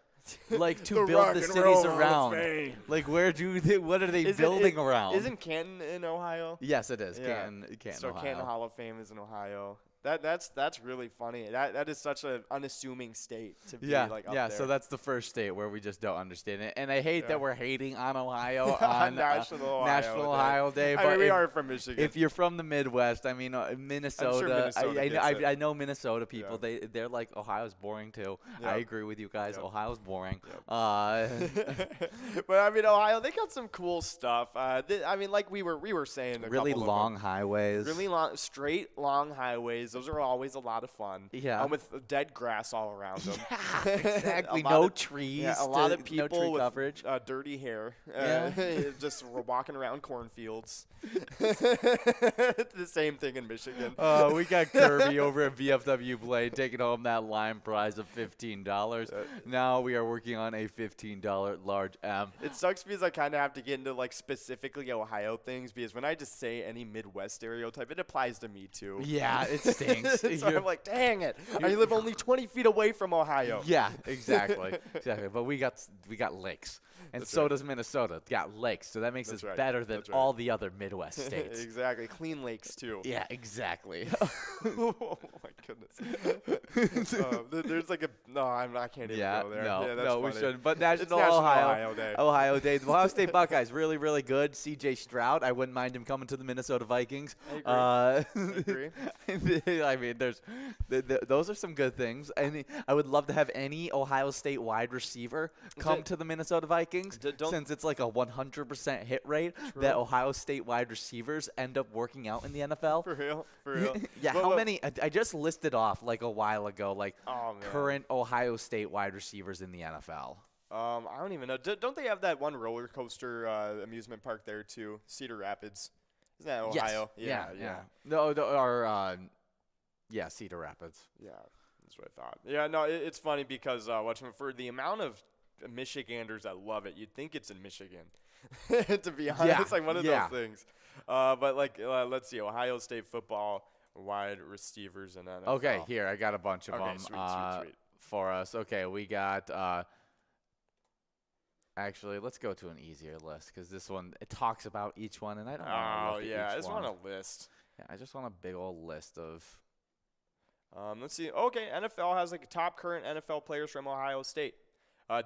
Like to the build the cities around. Like what are they building around? Isn't Canton in Ohio? Yes, it is. Yeah. Canton, so Ohio. Canton Hall of Fame is in Ohio. That's really funny. That is such an unassuming state to be up there. So that's the first state where we just don't understand it, and I hate that we're hating on Ohio on National Ohio Day. But I mean, we are from Michigan. If you're from the Midwest, I mean Minnesota. I'm sure Minnesota I know Minnesota people. Yeah. They're like Ohio's boring too. Yep. I agree with you guys. Yep. Ohio's boring. Yep. But I mean Ohio, they got some cool stuff. I mean, like we were saying, really long highways. Really long, straight long highways. Those are always a lot of fun. Yeah. With dead grass all around them. Yeah, exactly. No trees. Yeah, a lot of people no tree with coverage. Dirty hair. Yeah. Just walking around cornfields. The same thing in Michigan. We got Kirby over at VFW Blade taking home that line prize of $15. Now we are working on a $15 large M. It sucks because I kind of have to get into specifically Ohio things because when I just say any Midwest stereotype, it applies to me too. Yeah, it's stinks. So I'm like, dang it. I live only 20 feet away from Ohio. Yeah, exactly. But we got lakes. And That's so right. does Minnesota. Got lakes. So that makes That's us right. better than That's right. all the other Midwest states. Exactly. Clean lakes, too. Yeah, exactly. Oh, my goodness. There's like a – no, I can't even go there. No, yeah, that's no, we funny. shouldn't. But It's National Ohio Day. Ohio Day. The Ohio State Buckeyes, really, really good. C.J. Stroud, I wouldn't mind him coming to the Minnesota Vikings. I agree. I mean, those are some good things. And I would love to have any Ohio State wide receiver come to the Minnesota Vikings, since it's like a 100% hit rate that Ohio State wide receivers end up working out in the NFL. For real? For real? Yeah, how many? I just listed off like a while ago, like current Ohio State wide receivers in the NFL. I don't even know. Don't they have that one roller coaster amusement park there too? Cedar Rapids. Isn't that Ohio? Yes. Yeah. No, yeah, Cedar Rapids. Yeah, that's what I thought. Yeah, no, it's funny because for the amount of Michiganders that love it, you'd think it's in Michigan. To be honest, it's like one of those things. But let's see, Ohio State football wide receivers and NFL. Okay, here I got a bunch of them sweet. for us. Okay, we got. Actually, let's go to an easier list because this one it talks about each one, and I don't want to look at each I just one. want a list. Yeah, I just want a big old list of. Let's see. Okay, NFL has like top current NFL players from Ohio State.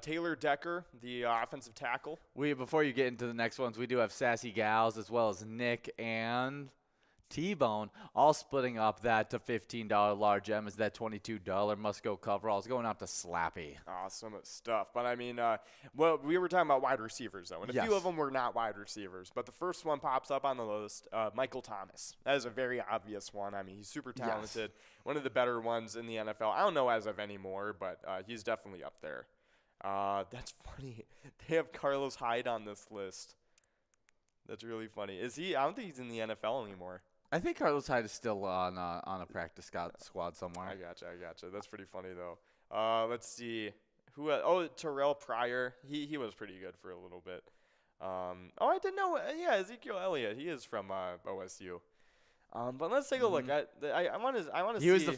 Taylor Decker, the offensive tackle. Before you get into the next ones, we do have Sassy Gals as well as Nick and T-Bone, all splitting up that to $15 large M is that $22 must-go coveralls going out to Slappy. Awesome stuff. But, I mean, we were talking about wide receivers, though, and a few of them were not wide receivers. But the first one pops up on the list, Michael Thomas. That is a very obvious one. I mean, he's super talented, one of the better ones in the NFL. I don't know as of anymore, but he's definitely up there. That's funny. They have Carlos Hyde on this list. That's really funny. Is he? I don't think he's in the NFL anymore. I think Carlos Hyde is still on a practice squad somewhere. I gotcha. That's pretty funny though. Let's see. Terrell Pryor. He was pretty good for a little bit. I didn't know. Yeah, Ezekiel Elliott. He is from OSU. But let's take a look. I want to see. He was the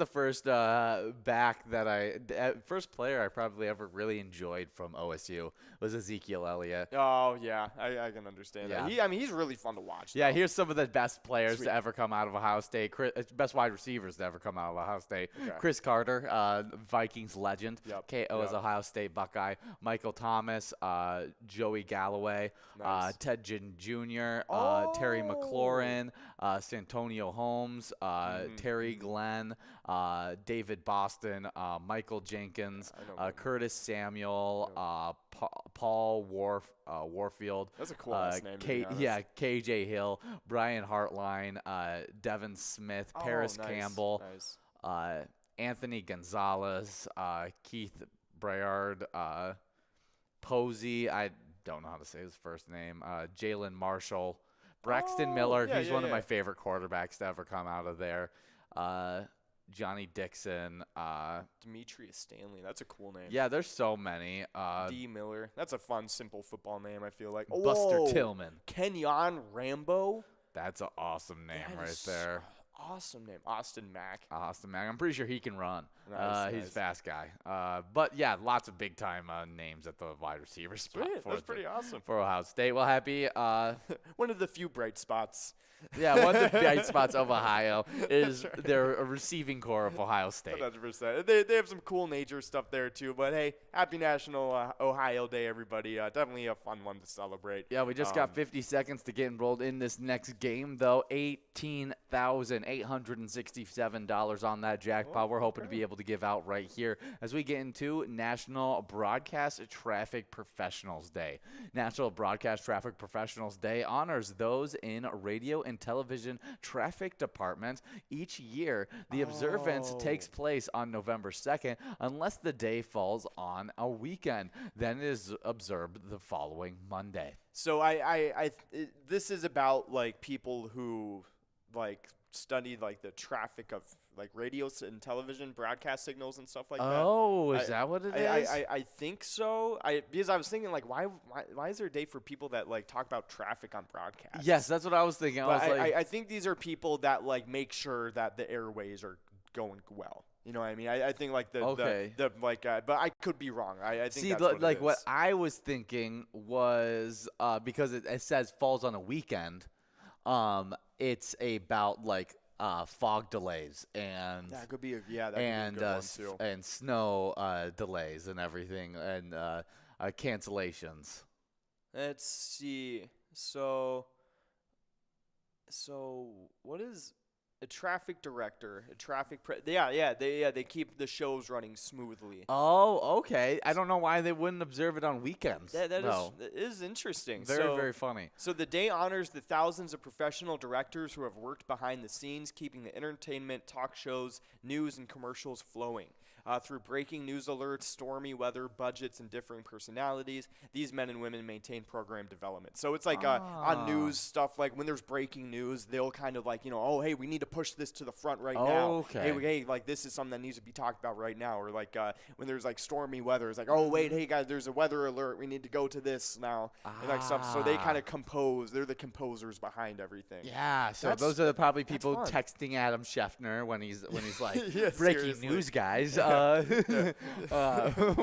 first back that first player I probably ever really enjoyed from OSU was Ezekiel Elliott. Oh yeah, I can understand that. He's really fun to watch. Yeah, here's some of the best players to ever come out of Ohio State. Best wide receivers to ever come out of Ohio State. Okay. Chris Carter, Vikings legend. KO is Ohio State Buckeye. Michael Thomas, Joey Galloway, Ted Ginn Jr., Terry McLaurin. Santonio Holmes, Terry Glenn, David Boston, Michael Jenkins, Curtis Samuel, Paul Warfield. That's a cool last name. KJ Hill, Brian Hartline, Devin Smith, Paris Campbell, Anthony Gonzalez, Keith Brayard, Posey. I don't know how to say his first name. Jalen Marshall. Braxton Miller, he's one of my favorite quarterbacks to ever come out of there. Johnny Dixon. Demetrius Stanley, that's a cool name. Yeah, there's so many. D. Miller, that's a fun, simple football name, I feel like. Buster Tillman. Kenyon Rambo. That's an awesome name there. Awesome name. Austin Mack. I'm pretty sure he can run. He's a fast guy. But, yeah, lots of big-time names at the wide receiver spot. That's pretty awesome. For Ohio State. Well, happy. One of the few bright spots. Yeah, one of the bright spots of Ohio is their receiving core of Ohio State. 100%. They have some cool nature stuff there, too. But, hey, happy National Ohio Day, everybody. Definitely a fun one to celebrate. Yeah, we just got 50 seconds to get enrolled in this next game, though. $18,867 on that jackpot. We're hoping to be able to give out right here as we get into National Broadcast Traffic Professionals Day. National Broadcast Traffic Professionals Day honors those in radio and television traffic departments. Each year, the observance takes place on November 2nd unless the day falls on a weekend. Then it is observed the following Monday. So this is about like people who like studied like the traffic of like radio and television broadcast signals and stuff like that. Oh, is that what it is? I think so. Because I was thinking like why is there a day for people that like talk about traffic on broadcast? Yes, that's what I was thinking. I think these are people that like make sure that the airways are going well. You know what I mean? I think like the but I could be wrong. I think that's what it is. What I was thinking was because it says falls on a weekend, it's about like fog delays and that could be a good one too. And snow delays and everything and cancellations. Let's see. So what is a traffic director? They keep the shows running smoothly. Oh, okay. I don't know why they wouldn't observe it on weekends. That is interesting. Very funny. So the day honors the thousands of professional directors who have worked behind the scenes, keeping the entertainment, talk shows, news, and commercials flowing. Through breaking news alerts, stormy weather, budgets, and differing personalities, these men and women maintain program development. So it's like on news stuff, like when there's breaking news, they'll kind of like, oh, hey, we need to push this to the front right now. Okay. Hey, like this is something that needs to be talked about right now. Or like when there's like stormy weather, it's like, oh, wait, hey, guys, there's a weather alert. We need to go to this now. And like stuff. So they kind of compose. They're the composers behind everything. Yeah, so those are probably people texting Adam Schefter when he's like, breaking news, guys.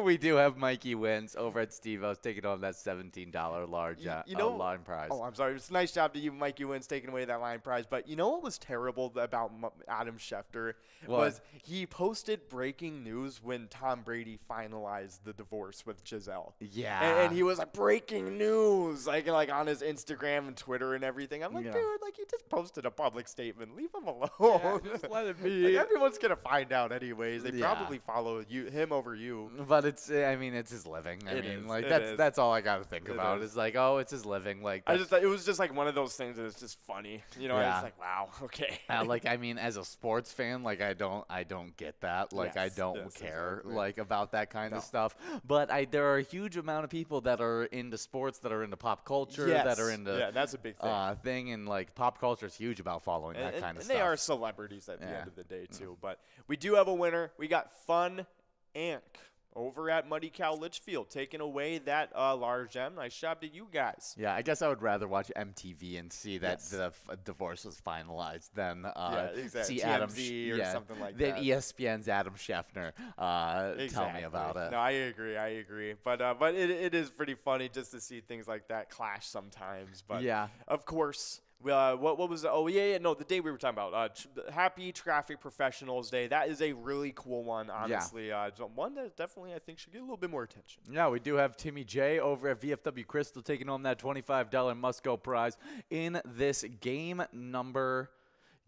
We do have Mikey Wins over at Steve-O's taking on that $17 large line prize. Oh, I'm sorry. It's a nice job to you, Mikey Wins, taking away that line prize. But you know what was terrible about Adam Schefter was he posted breaking news when Tom Brady finalized the divorce with Giselle. Yeah, and he was like breaking news, like on his Instagram and Twitter and everything. I'm like, dude, like he just posted a public statement. Leave him alone. Yeah, just let it be. Like, everyone's gonna find out anyways. They probably follow him over you. But it's his living. That's all I gotta think about. It's like, oh, it's his living. Like it was just like one of those things that is just funny. It's like, wow, okay. As a sports fan, like I don't get that. Like I don't care exactly. Like about that kind of stuff. But there are a huge amount of people that are into sports, that are into pop culture, that are into that's a big thing, and like pop culture is huge about following that kind of stuff. And they are celebrities at the end of the day too. But we do have a winner. We got Fun Inc. over at Muddy Cow Litchfield, taking away that large M. Nice job to you guys. Yeah, I guess I would rather watch MTV and see that the divorce was finalized than see TMZ Adam or something like than that. ESPN's Adam Schefter tell me about it. No, I agree. But it is pretty funny just to see things like that clash sometimes. But of course. What was the day we were talking about, Happy Traffic Professionals Day. That is a really cool one, honestly. One that definitely I think should get a little bit more attention. Yeah, we do have Timmy J over at VFW Crystal taking home that $25 must-go prize in this game number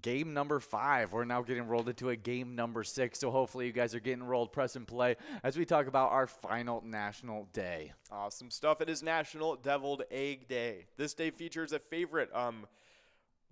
5. We're now getting rolled into a game number 6, so hopefully you guys are getting rolled, press and play as we talk about our final national day. Awesome stuff. It is National Deviled Egg Day. This day features a favorite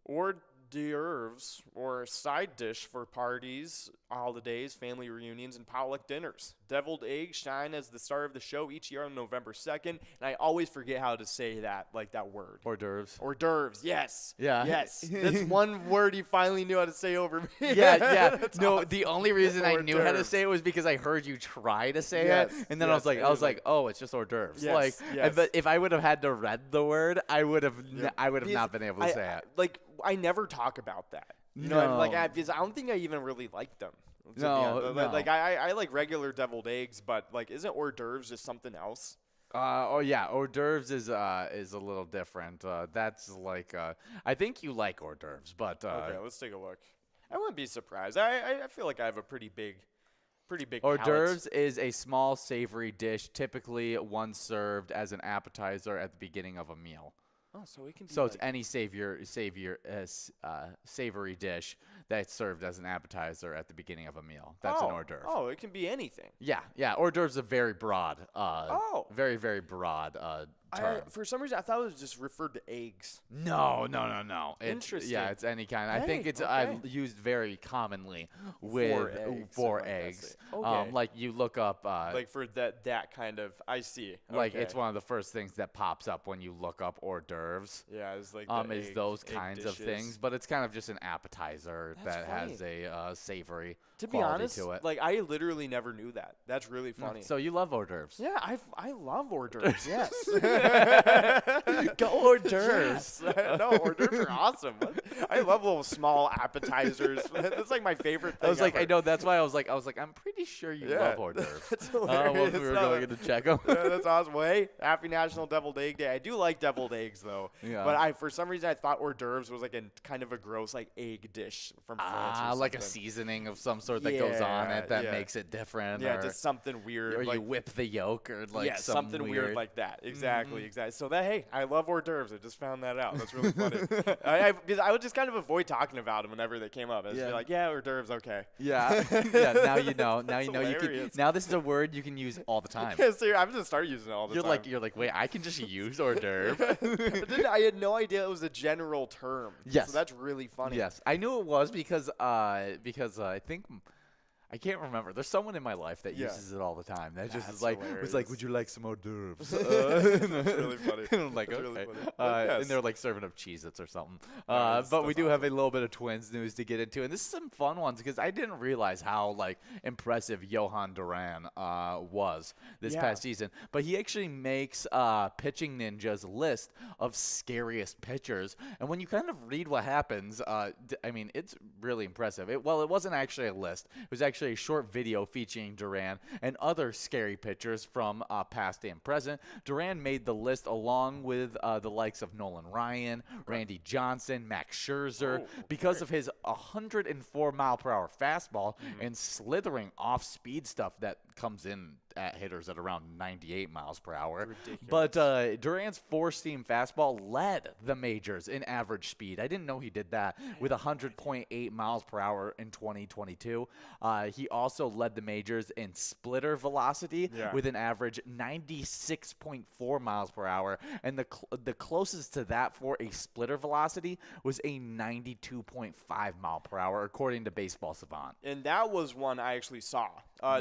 hors d'oeuvres or side dish for parties, holidays, family reunions, and potluck dinners. Deviled eggs shine as the star of the show each year on November 2nd, and I always forget how to say that word. Hors d'oeuvres. Hors d'oeuvres, yes. Yeah. Yes. That's one word you finally knew how to say over me. Yeah. No, awesome. The only reason I knew how to say it was because I heard you try to say it, and then I was like, oh, it's just hors d'oeuvres. Yes, But if I would have had to read the word, I would have not been able to say it. I never talk about that. Because I don't think I even really like them. No. I like regular deviled eggs, but isn't hors d'oeuvres just something else? Hors d'oeuvres is a little different. That's I think you like hors d'oeuvres, but okay, let's take a look. I wouldn't be surprised. I feel like I have a pretty big hors d'oeuvres is a small savory dish, typically one served as an appetizer at the beginning of a meal. Oh, so it can be. So it's any savory dish that's served as an appetizer at the beginning of a meal. That's an hors d'oeuvre. Oh, it can be anything. Yeah. Hors d'oeuvres is a very broad, very, very broad term. For some reason, I thought it was just referred to eggs. No. Interesting. Yeah, it's any kind. I think it's okay. used very commonly with for eggs. Okay. Like you look up. Like for that kind of. I see. Like Okay. it's one of the first things that pops up when you look up hors d'oeuvres. Yeah, it's like Is those kinds of things, but it's kind of just an appetizer that funny. has a savory To be quality honest, to it. like I literally never knew that. That's really funny. So you love hors d'oeuvres. Yeah, I love hors d'oeuvres. Yes. Go hors d'oeuvres. Yes. No, hors d'oeuvres are awesome. I love little small appetizers. That's like my favorite thing. I was like, ever. I know. That's why I was like, I'm pretty sure you love hors d'oeuvres. That's When hilarious. we were No, going to check them. yeah, that's awesome. Well, hey, happy National Deviled Egg Day. I do like deviled eggs though. Yeah. But for some reason I thought hors d'oeuvres was like a kind of a gross like egg dish from France. Or Like a something. seasoning of some sort that goes on it that Yeah. makes it different. Yeah, or, just something weird. or like, you whip the yolk or like yeah, something weird like that. Exactly, exactly. So hey, I love hors d'oeuvres. I just found that out. That's really funny. Because I would just kind of avoid talking about them whenever they came up. I'd just be like, yeah, hors d'oeuvres, okay. Yeah. Yeah. Now you know. Now That's you know. You can. hilarious. Now this is a word you can use all the time. Yeah, so I'm just start using it all the time. You're like, wait, I can just use hors d'oeuvre. But I had no idea it was a general term. Yes. So that's really funny. Yes, I knew it was because I think I can't remember. There's someone in my life that uses it all the time. That just That's is like, was hilarious. like, would you like some hors d'oeuvres? That's really funny. And I'm like, That's okay. really funny. But yes. And they're like serving up Cheez-Its or something. Nice. But we That's do have a little bit of Twins news to get into. And this is some fun ones because I didn't realize how like impressive Johan Duran was this past season. But he actually makes Pitching Ninja's list of scariest pitchers. And when you kind of read what happens, I mean, it's really impressive. It wasn't actually a list. It was actually a short video featuring Duran and other scary pitchers from past and present. Duran made the list along with the likes of Nolan Ryan, Randy Johnson, Max Scherzer, because of his 104-mile-per-hour fastball and slithering off-speed stuff that comes in at hitters at around 98 miles per hour. Ridiculous. But Duran's four-seam fastball led the majors in average speed. I didn't know he did that with 100.8 miles per hour in 2022. He also led the majors in splitter velocity with an average 96.4 miles per hour. And the closest to that for a splitter velocity was a 92.5 mile per hour, according to Baseball Savant. And that was one I actually saw.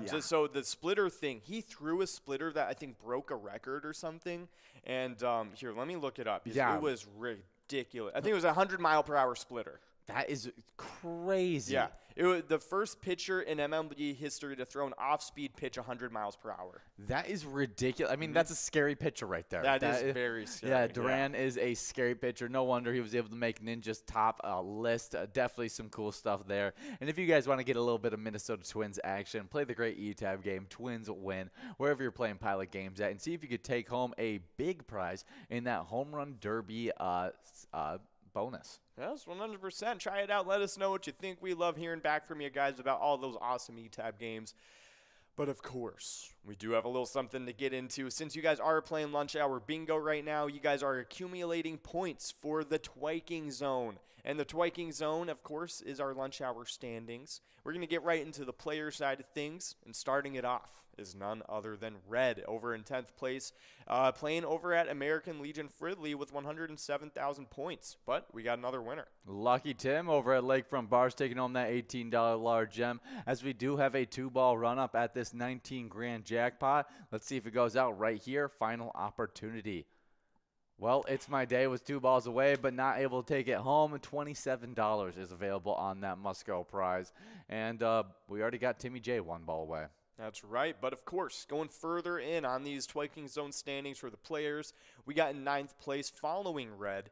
Just so the splitter thing, he threw a splitter that I think broke a record or something. And here, let me look it up. Yeah. It was ridiculous. I think it was a 100-mile-per-hour splitter. That is crazy. Yeah. It was the first pitcher in MLB history to throw an off-speed pitch 100 miles per hour. That is ridiculous. I mean, that's a scary pitcher right there. That is very scary. Yeah, Duran is a scary pitcher. No wonder he was able to make Ninja's top list. Definitely some cool stuff there. And if you guys want to get a little bit of Minnesota Twins action, play the great E-Tab game, Twins Win, wherever you're playing Pilot games at, and see if you could take home a big prize in that Home Run Derby bonus. Yes, 100%. Try it out. Let us know what you think. We love hearing back from you guys about all those awesome E-Tab games. But of course, we do have a little something to get into. Since you guys are playing Lunch Hour Bingo right now, you guys are accumulating points for the Twiking Zone. And the Twiking Zone, of course, is our Lunch Hour standings. We're going to get right into the player side of things. And starting it off is none other than Red over in 10th place, playing over at American Legion Fridley with 107,000 points. But we got another winner. Lucky Tim over at Lakefront Bars taking home that $18 large gem, as we do have a 2-ball run-up at this 19 grand jackpot. Let's see if it goes out right here. Final opportunity. Well, it's my day was 2 balls away, but not able to take it home. $27 is available on that must-go prize. And we already got Timmy J 1 ball away. That's right. But, of course, going further in on these Twiking Zone standings for the players, we got in 9th place following Red.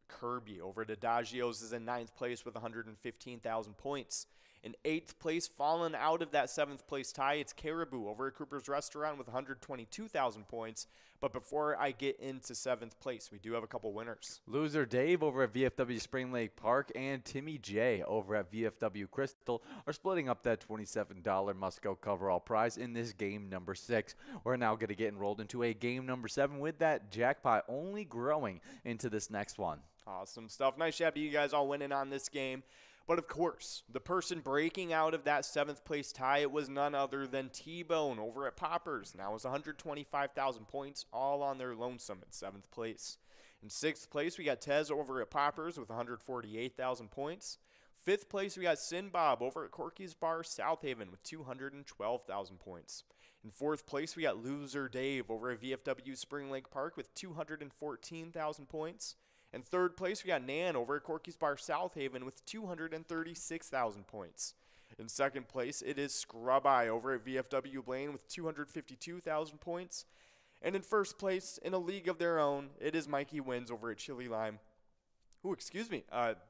Kirby over at Adagios is in 9th place with 115,000 points. In 8th place, fallen out of that 7th place tie, it's Caribou over at Cooper's Restaurant with 122,000 points. But before I get into 7th place, we do have a couple winners. Loser Dave over at VFW Spring Lake Park and Timmy J over at VFW Crystal are splitting up that $27 must-go coverall prize in this game number 6. We're now going to get enrolled into a game number 7 with that jackpot only growing into this next one. Awesome stuff. Nice job to you guys all winning on this game. But of course, the person breaking out of that 7th place tie, it was none other than T-Bone over at Poppers. Now it's 125,000 points, all on their lonesome at 7th place. In 6th place, we got Tez over at Poppers with 148,000 points. 5th place, we got Sinbob over at Corky's Bar South Haven with 212,000 points. In 4th place, we got Loser Dave over at VFW Spring Lake Park with 214,000 points. In 3rd place, we got Nan over at Corky's Bar South Haven with 236,000 points. In 2nd place, it is Scrub Eye over at VFW Blaine with 252,000 points. And in 1st place, in a league of their own, it is Mikey Wins over at Chili Lime.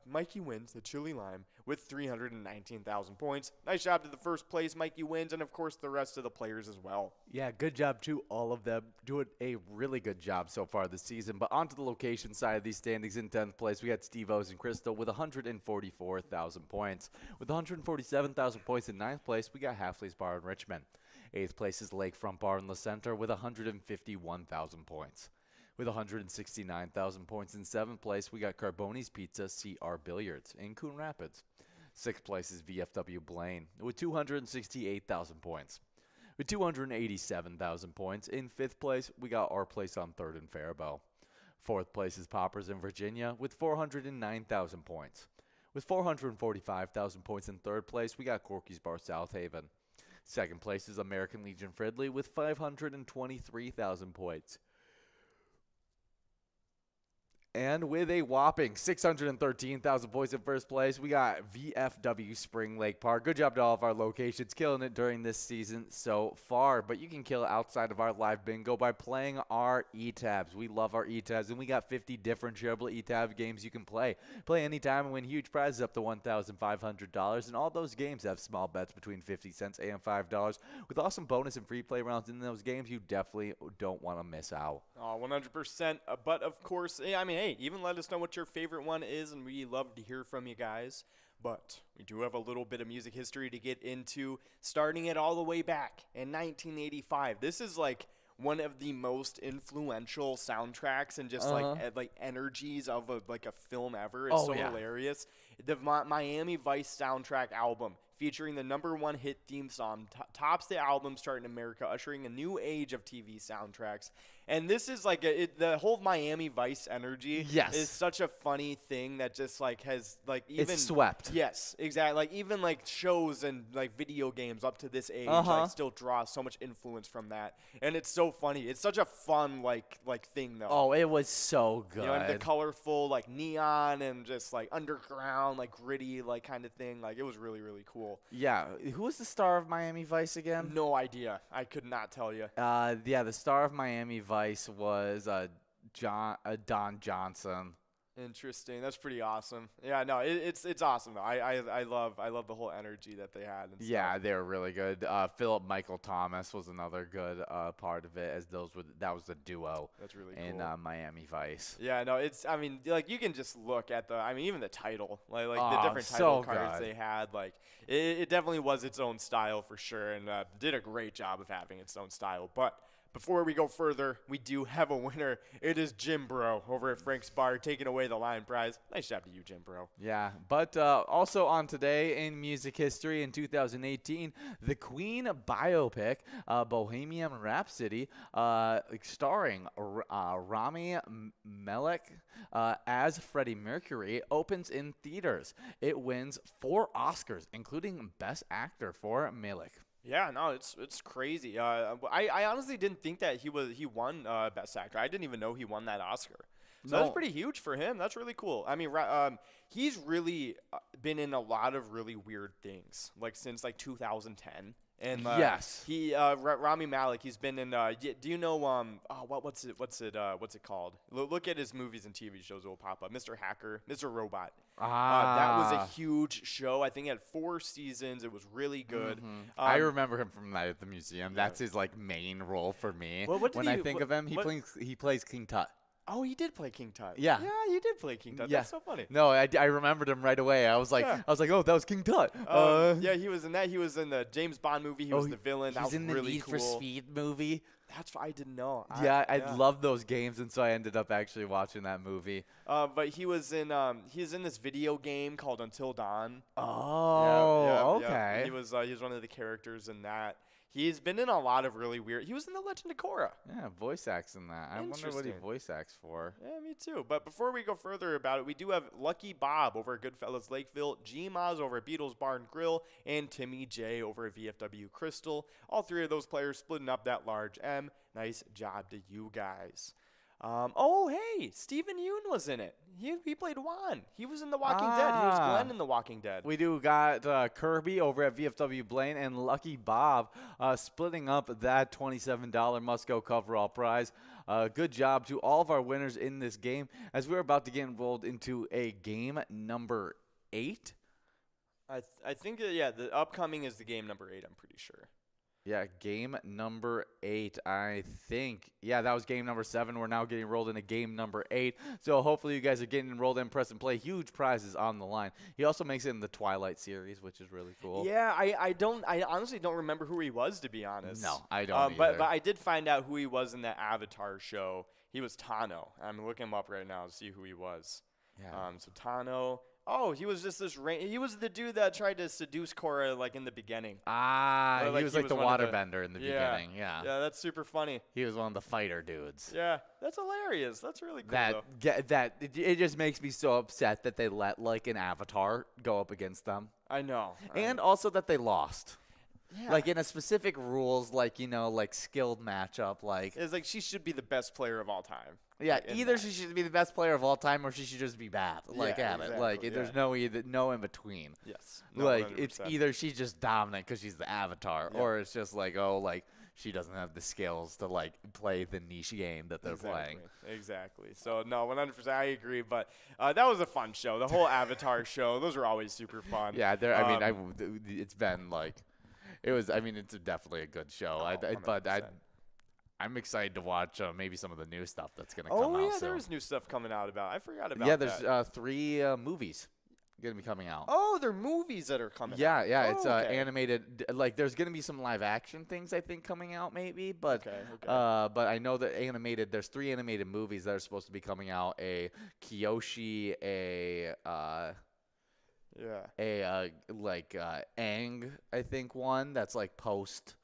Mikey Wins at Chili Lime with 319,000 points. Nice job to the 1st place, Mikey Wins, and of course the rest of the players as well. Yeah, good job to all of them. Doing a really good job so far this season. But onto the location side of these standings. In 10th place, we got Steve O's and Crystal with 144,000 points. With 147,000 points in 9th place, we got Halfley's Bar in Richmond. 8th place is Lakefront Bar in the Center with 151,000 points. With 169,000 points in 7th place, we got Carboni's Pizza CR Billiards in Coon Rapids. 6th place is VFW Blaine with 268,000 points. With 287,000 points in 5th place, we got Our Place on 3rd and Faribault. 4th place is Poppers in Virginia with 409,000 points. With 445,000 points in 3rd place, we got Corky's Bar South Haven. 2nd place is American Legion Fridley with 523,000 points. And with a whopping 613,000 points in 1st place, we got VFW Spring Lake Park. Good job to all of our locations, killing it during this season so far. But you can kill it outside of our live bingo by playing our E-Tabs. We love our E-Tabs, and we got 50 different shareable E-Tab games you can play. Play anytime and win huge prizes up to $1,500. And all those games have small bets between 50 cents and $5 with awesome bonus and free play rounds in those games. You definitely don't want to miss out. Oh, 100%. But of course, hey, even let us know what your favorite one is, and we love to hear from you guys. But we do have a little bit of music history to get into, starting it all the way back in 1985. This is like one of the most influential soundtracks and just like energies of a film ever. It's hilarious. The Miami Vice soundtrack album, featuring the #1 hit theme song, tops the albums chart in America, ushering a new age of TV soundtracks. And this is like the whole Miami Vice energy is such a funny thing that just like has like even it's swept. Yes, exactly. Like even like shows and like video games up to this age like still draw so much influence from that. And it's so funny. It's such a fun like thing though. Oh, it was so good. You know, and the colorful like neon and just like underground like gritty like kind of thing. Like it was really, really cool. Yeah. Who was the star of Miami Vice again? No idea. I could not tell you. The star of Miami Vice was Don Johnson. Interesting. That's pretty awesome. Yeah, no, it's awesome though. I love the whole energy that they had. And yeah, they were really good. Philip Michael Thomas was another good part of it, as that was the duo. That's really cool. In Miami Vice. Yeah, no, like you can just look at even the title, like the different title cards they had. Like it definitely was its own style for sure, and did a great job of having its own style. But before we go further, we do have a winner. It is Jim Bro over at Frank's Bar taking away the Lion Prize. Nice job to you, Jim Bro. Yeah, but also on today in music history in 2018, the Queen biopic, Bohemian Rhapsody, starring Rami Malek as Freddie Mercury, opens in theaters. It wins 4 Oscars, including Best Actor for Malek. Yeah, no, it's crazy. I honestly didn't think that he won Best Actor. I didn't even know he won that Oscar. So that's pretty huge for him. That's really cool. I mean, he's really been in a lot of really weird things, like since like 2010. And yes, he Rami Malek. He's been in. Do you know what's it called? Look at his movies and TV shows. It will pop up. Mr. Hacker, Mr. Robot. That was a huge show. I think it had 4 seasons. It was really good. I remember him from Night at the Museum. That's his like main role for me. Well, when I think of him, he plays King Tut. Oh, he did play King Tut. Yeah. Yeah, he did play King Tut. Yeah. That's so funny. No, I remembered him right away. I was like, Yeah. oh, that was King Tut. Yeah, he was in that. He was in the James Bond movie. He was the villain. That He's was in the really Need cool. for Speed movie. That's I didn't know. I love those games, and so I ended up actually watching that movie. But he was in this video game called Until Dawn. Oh, Yeah. okay. He was one of the characters in that. He's been in a lot of really weird. He was in The Legend of Korra. Yeah, voice acts in that. I wonder what he Interesting. voice acts for. Yeah, me too. But before we go further about it, we do have Lucky Bob over at Goodfellas Lakeville, G-Maz over at Beatles Bar and Grill, and Timmy J over at VFW Crystal. All three of those players splitting up that large M. Nice job to you guys. Hey, Stephen Yoon was in it. He played Juan. He was in The Walking Dead. He was Glenn in The Walking Dead. We do got Kirby over at VFW Blaine and Lucky Bob splitting up that $27 must-go coverall prize. Good job to all of our winners in this game as we're about to get enrolled into a game number 8. I think, the upcoming is the game number 8, I'm pretty sure. Yeah, game number 8, I think. Yeah, that was game number 7. We're now getting rolled into game number 8. So hopefully you guys are getting enrolled in Press and Play. Huge prizes on the line. He also makes it in the Twilight series, which is really cool. Yeah, I honestly don't remember who he was, to be honest. No, I don't but either. I did find out who he was in that Avatar show. He was Tano. I'm looking him up right now to see who he was. Yeah. So Tano. Oh, he was just he was the dude that tried to seduce Korra like in the beginning. He was like the one of the- waterbender in the beginning. Yeah. Yeah, that's super funny. He was one of the fighter dudes. Yeah, that's hilarious. That's really cool. It just makes me so upset that they let like an Avatar go up against them, I know. and also that they lost. Yeah. Like in a specific rules, like like skilled matchup, like It's like she should be the best player of all time. yeah, in either that. she should be the best player of all time or she should just be bad. Like Yeah, at it, like exactly, there's no in between. Yes. Like it's 100%. either she's just dominant because she's the Avatar, or it's just like she doesn't have the skills to like play the niche game that they're playing. Exactly. So no, 100%. I agree. But that was a fun show. The whole Avatar show. Those were always super fun. Yeah, it's been like, it was. I mean, it's definitely a good show. 100%. I'm excited to watch maybe some of the new stuff that's gonna come out. Oh yeah, soon. there's new stuff coming out about. I forgot about. Yeah, that. there's 3 movies gonna be coming out. Oh, there are movies that are coming. Yeah, out. yeah, Oh, it's okay. animated. Like, there's gonna be some live action things I think coming out maybe, but Okay. but I know that animated. There's 3 animated movies that are supposed to be coming out. A Kyoshi, Aang, I think one that's like post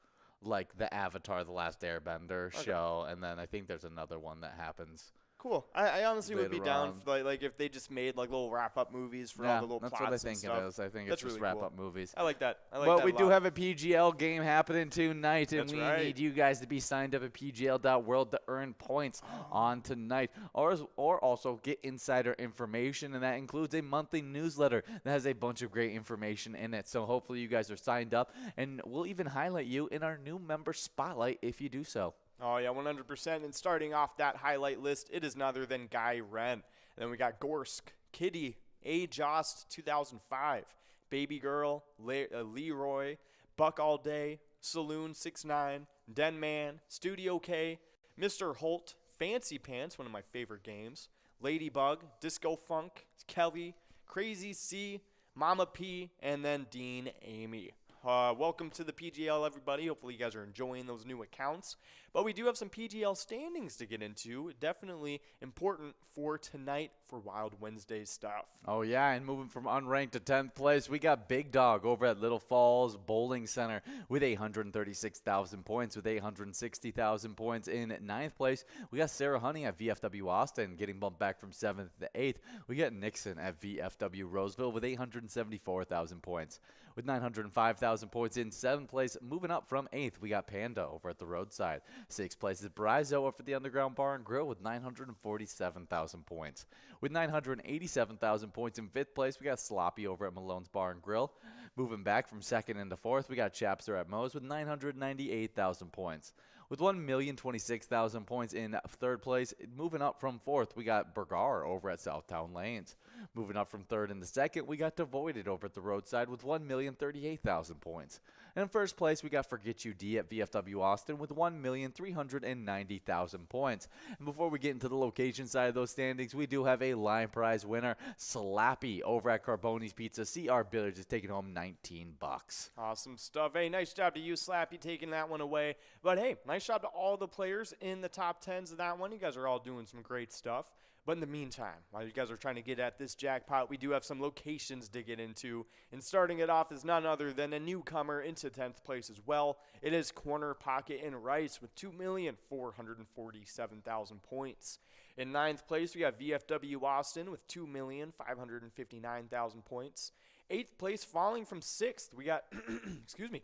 like the Avatar: The Last Airbender show, and then I think there's another one that happens. Cool. I honestly would be Later down on. for, like if they just made like little wrap up movies for all the little that's plots what I and think stuff. it is. I think That's it's just really wrap cool. up movies. I like that. But we that a do lot. have a PGL game happening tonight, and That's we right. need you guys to be signed up at PGL.world to earn points on tonight, or also get insider information, and that includes a monthly newsletter that has a bunch of great information in it. So hopefully you guys are signed up, and we'll even highlight you in our new member spotlight if you do so. Oh yeah, 100%. And starting off that highlight list, it is none other than Guy Wren. And then we got Gorsk, Kitty, A. Jost, 2005, Baby Girl, Leroy, Buck All Day, Saloon 69, Denman, Studio K, Mr. Holt, Fancy Pants, one of my favorite games, Ladybug, Disco Funk, Kelly, Crazy C, Mama P, and then Dean Amy. Welcome to the PGL, everybody. Hopefully you guys are enjoying those new accounts. But we do have some PGL standings to get into. Definitely important for tonight for Wild Wednesday stuff. Oh, yeah, and moving from unranked to 10th place, we got Big Dog over at Little Falls Bowling Center with 836,000 points, with 860,000 points in 9th place. We got Sarah Honey at VFW Austin getting bumped back from 7th to 8th. We got Nixon at VFW Roseville with 874,000 points. With 905,000 points in 7th place, moving up from 8th, we got Panda over at the Roadside. 6th place is Brizo over at the Underground Bar and Grill with 947,000 points. With 987,000 points in 5th place, we got Sloppy over at Malone's Bar and Grill. Moving back from 2nd into 4th, we got Chapster at Moe's with 998,000 points. With 1,026,000 points in 3rd place, moving up from 4th, we got Bergar over at Southtown Lanes. Moving up from 3rd into 2nd, we got Devoided over at the Roadside with 1,038,000 points. And in first place, we got Forget You D at VFW Austin with 1,390,000 points. And before we get into the location side of those standings, we do have a line prize winner, Slappy, over at Carboni's Pizza. CR Billiards is taking home $19. Awesome stuff. Hey, nice job to you, Slappy, taking that one away. But hey, nice job to all the players in the top 10s of that one. You guys are all doing some great stuff. But in the meantime, while you guys are trying to get at this jackpot, we do have some locations to get into. And starting it off is none other than a newcomer into 10th place as well. It is Corner Pocket in Rice with 2,447,000 points. In 9th place, we have VFW Austin with 2,559,000 points. 8th place, falling from 6th, we got,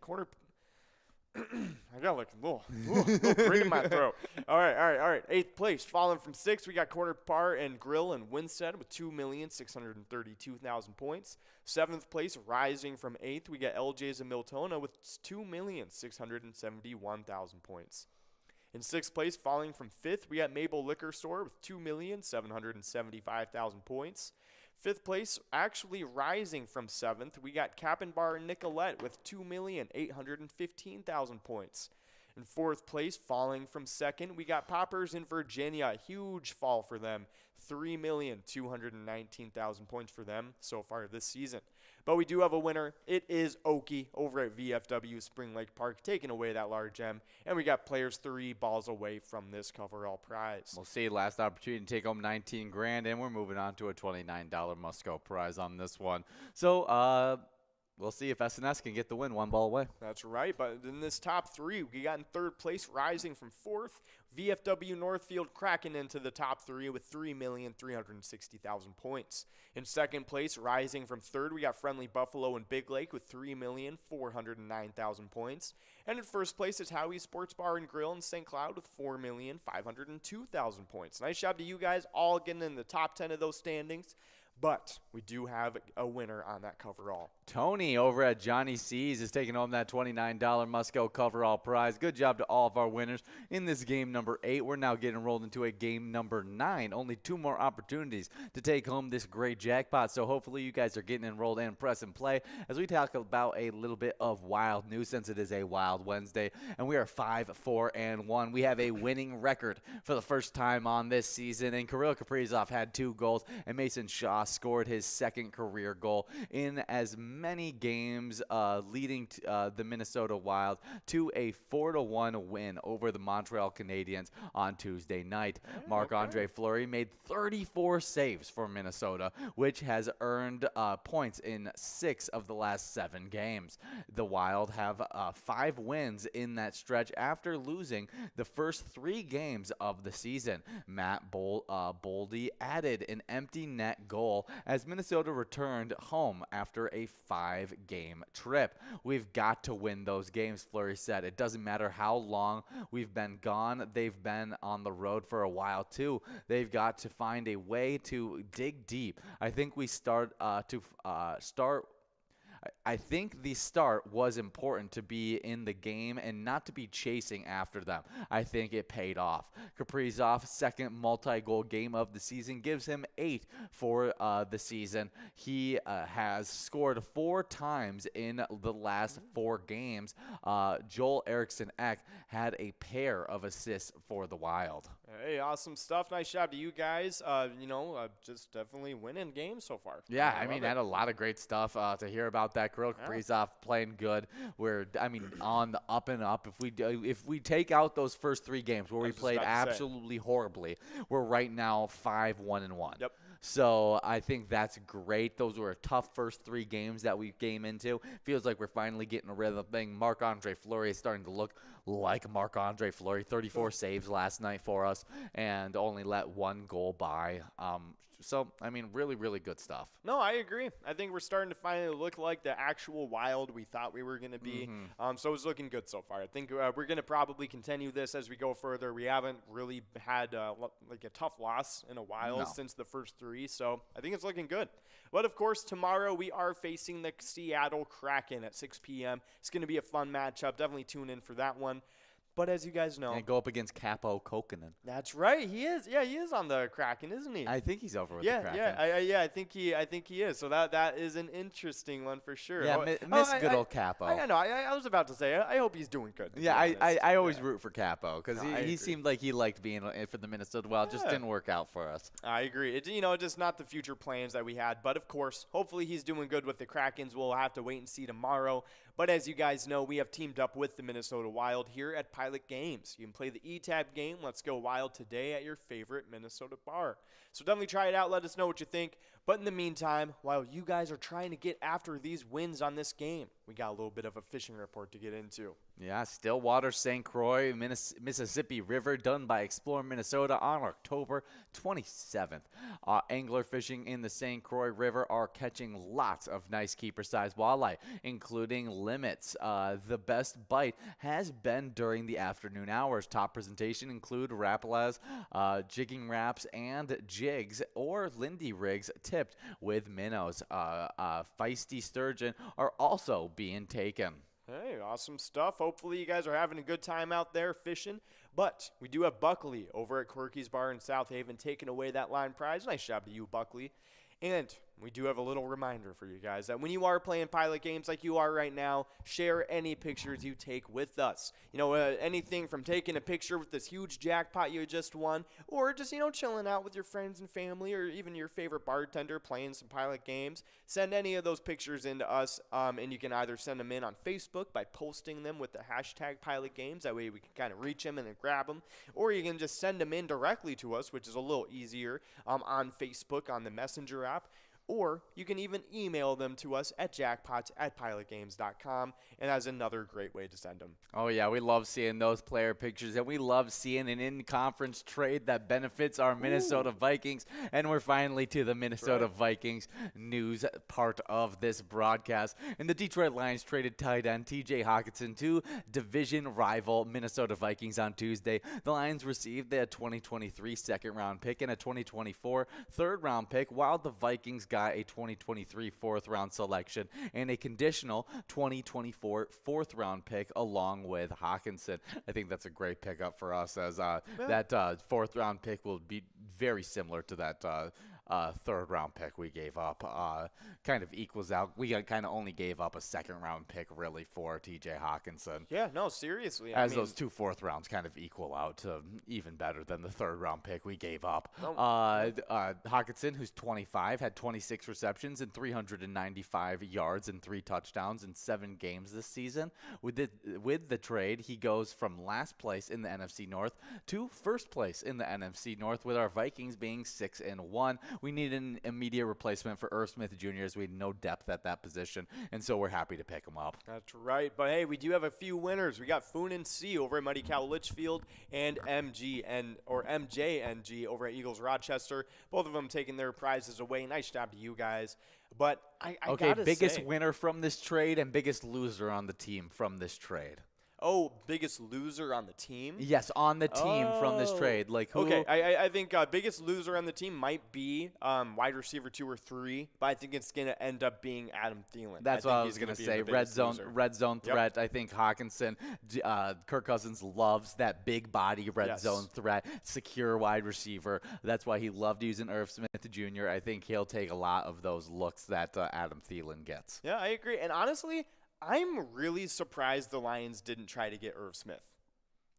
Corner. I got like a little grin in my throat. All right. 8th place, falling from 6th, we got Corner Bar and Grill in Winstead with 2,632,000 points. 7th place, rising from 8th, we got LJ's in Miltona with 2,671,000 points. In 6th place, falling from 5th, we got Mabel Liquor Store with 2,775,000 points. 5th place, actually rising from 7th, we got Cap'n Bar and Nicolette with 2,815,000 points. In 4th place, falling from 2nd, we got Poppers in Virginia. Huge fall for them. 3,219,000 points for them so far this season. But we do have a winner. It is Okie over at VFW Spring Lake Park, taking away that large M. And we got players 3 balls away from this coverall prize. We'll see. Last opportunity to take home 19 grand, and we're moving on to a $29 must-go prize on this one. So, we'll see if SNS can get the win one ball away. That's right. But in this top 3, we got in 3rd place, rising from 4th. VFW Northfield cracking into the top 3 with 3,360,000 points. In 2nd place, rising from 3rd, we got Friendly Buffalo and Big Lake with 3,409,000 points. And in 1st place is Howie Sports Bar and Grill in St. Cloud with 4,502,000 points. Nice job to you guys, all getting in the top 10 of those standings. But we do have a winner on that coverall. Tony over at Johnny C's is taking home that $29 must-go coverall prize. Good job to all of our winners in this game number 8. We're now getting rolled into a game number 9. Only 2 more opportunities to take home this great jackpot. So hopefully you guys are getting enrolled and press and play as we talk about a little bit of wild news since it is a Wild Wednesday. And we are 5-4-1. We have a winning record for the first time on this season. And Kirill Kaprizov had 2 goals, and Mason Shaw scored his 2nd career goal in as many games, leading to, the Minnesota Wild to a 4-1 win over the Montreal Canadiens on Tuesday night. Marc-Andre Fleury made 34 saves for Minnesota, which has earned points in 6 of the last 7 games. The Wild have 5 wins in that stretch after losing the first 3 games of the season. Matt Boldy added an empty net goal as Minnesota returned home after a 5-game trip. We've got to win those games, Fleury said. It doesn't matter how long we've been gone. They've been on the road for a while, too. They've got to find a way to dig deep. I think we I think the start was important to be in the game and not to be chasing after them. I think it paid off. Kaprizov's 2nd multi-goal game of the season gives him 8 for the season. He has scored 4 times in the last 4 games. Joel Eriksson-Ek had a pair of assists for the Wild. Hey, awesome stuff. Nice job to you guys. Just definitely winning games so far. Yeah, I mean, had a lot of great stuff to hear about that. Kirill Kaprizov playing good. We're, on the up and up. If we take out those first 3 games where we played absolutely horribly, we're right now 5-1-1. Yep. So I think that's great. Those were tough first 3 games that we came into. Feels like we're finally getting a rhythm thing. Marc-Andre Fleury is starting to look like Marc-Andre Fleury. 34 saves last night for us and only let 1 goal by. So, really, really good stuff. No, I agree. I think we're starting to finally look like the actual Wild we thought we were going to be. So it's looking good so far. I think we're going to probably continue this as we go further. We haven't really had a tough loss in a while since the first 3. So I think it's looking good. But, of course, tomorrow we are facing the Seattle Kraken at 6 p.m. It's going to be a fun matchup. Definitely tune in for that one. But as you guys know, And go up against Capo Kokkonen. that's right. He is. Yeah, he is on the Kraken, isn't he? I think he's over with the Kraken. I think he is. So that is an interesting one for sure. Yeah, miss good old Capo. I know. I was about to say. I hope he's doing good. Yeah, I always root for Capo because No, he seemed like he liked being for the Minnesota Wild. Just didn't work out for us. I agree. It's just not the future plans that we had. But of course, hopefully he's doing good with the Krakens. We'll have to wait and see tomorrow. But as you guys know, we have teamed up with the Minnesota Wild here at Pilot Games. You can play the eTab game, Let's Go Wild, today at your favorite Minnesota bar. So definitely try it out. Let us know what you think. But in the meantime, while you guys are trying to get after these wins on this game, we got a little bit of a fishing report to get into. Yeah, Stillwater, St. Croix, Mississippi River, done by Explore Minnesota on October 27th. Angler fishing in the St. Croix River are catching lots of nice keeper-sized walleye, including limits. The best bite has been during the afternoon hours. Top presentation include Rapalas, jigging wraps, and jigs or Lindy rigs tipped with minnows. Feisty sturgeon are also being taken. Hey, awesome stuff. Hopefully you guys are having a good time out there fishing. But we do have Buckley over at Quirky's Bar in South Haven taking away that line prize. Nice job to you, Buckley. And we do have a little reminder for you guys that when you are playing Pilot Games like you are right now, share any pictures you take with us. Anything from taking a picture with this huge jackpot you just won, or just, chilling out with your friends and family, or even your favorite bartender playing some Pilot Games. Send any of those pictures in to us, and you can either send them in on Facebook by posting them with the hashtag Pilot Games. That way we can kind of reach them and then grab them. Or you can just send them in directly to us, which is a little easier, on Facebook on the Messenger app. Or you can even email them to us at jackpots@pilotgames.com, and that's another great way to send them. Oh, yeah, we love seeing those player pictures, and we love seeing an in-conference trade that benefits our Minnesota Vikings, and we're finally to the Minnesota Vikings news part of this broadcast. And the Detroit Lions traded tight end TJ Hawkinson to division rival Minnesota Vikings on Tuesday. The Lions received their 2023 second-round pick and a 2024 third-round pick, while the Vikings got a 2023 fourth-round selection and a conditional 2024 fourth-round pick along with Hawkinson. I think that's a great pickup for us, as that fourth-round pick will be very similar to that third-round pick we gave up. Kind of equals out. We kind of only gave up a second-round pick, really, for TJ Hawkinson. Yeah, no, seriously. Those two fourth rounds kind of equal out to even better than the third-round pick we gave up. Hawkinson, who's 25, had 26 receptions and 395 yards and 3 touchdowns in 7 games this season. With the trade, he goes from last place in the NFC North to first place in the NFC North, with our Vikings being 6-1. We need an immediate replacement for Irv Smith Jr., as we had no depth at that position, and so we're happy to pick him up. That's right. But, hey, we do have a few winners. We got Foon and C over at Muddy Cow Litchfield and MJNG over at Eagles Rochester. Both of them taking their prizes away. Nice job to you guys. But I gotta biggest say, winner from this trade and biggest loser on the team from this trade. Oh, biggest loser on the team? Yes, on the team from this trade. Like who? Okay, I think biggest loser on the team might be wide receiver 2 or 3, but I think it's going to end up being Adam Thielen. That's what I was going to say. Red zone threat. I think Hawkinson, Kirk Cousins loves that big body red zone threat, secure wide receiver. That's why he loved using Irv Smith Jr. I think he'll take a lot of those looks that Adam Thielen gets. Yeah, I agree. And honestly, I'm really surprised the Lions didn't try to get Irv Smith.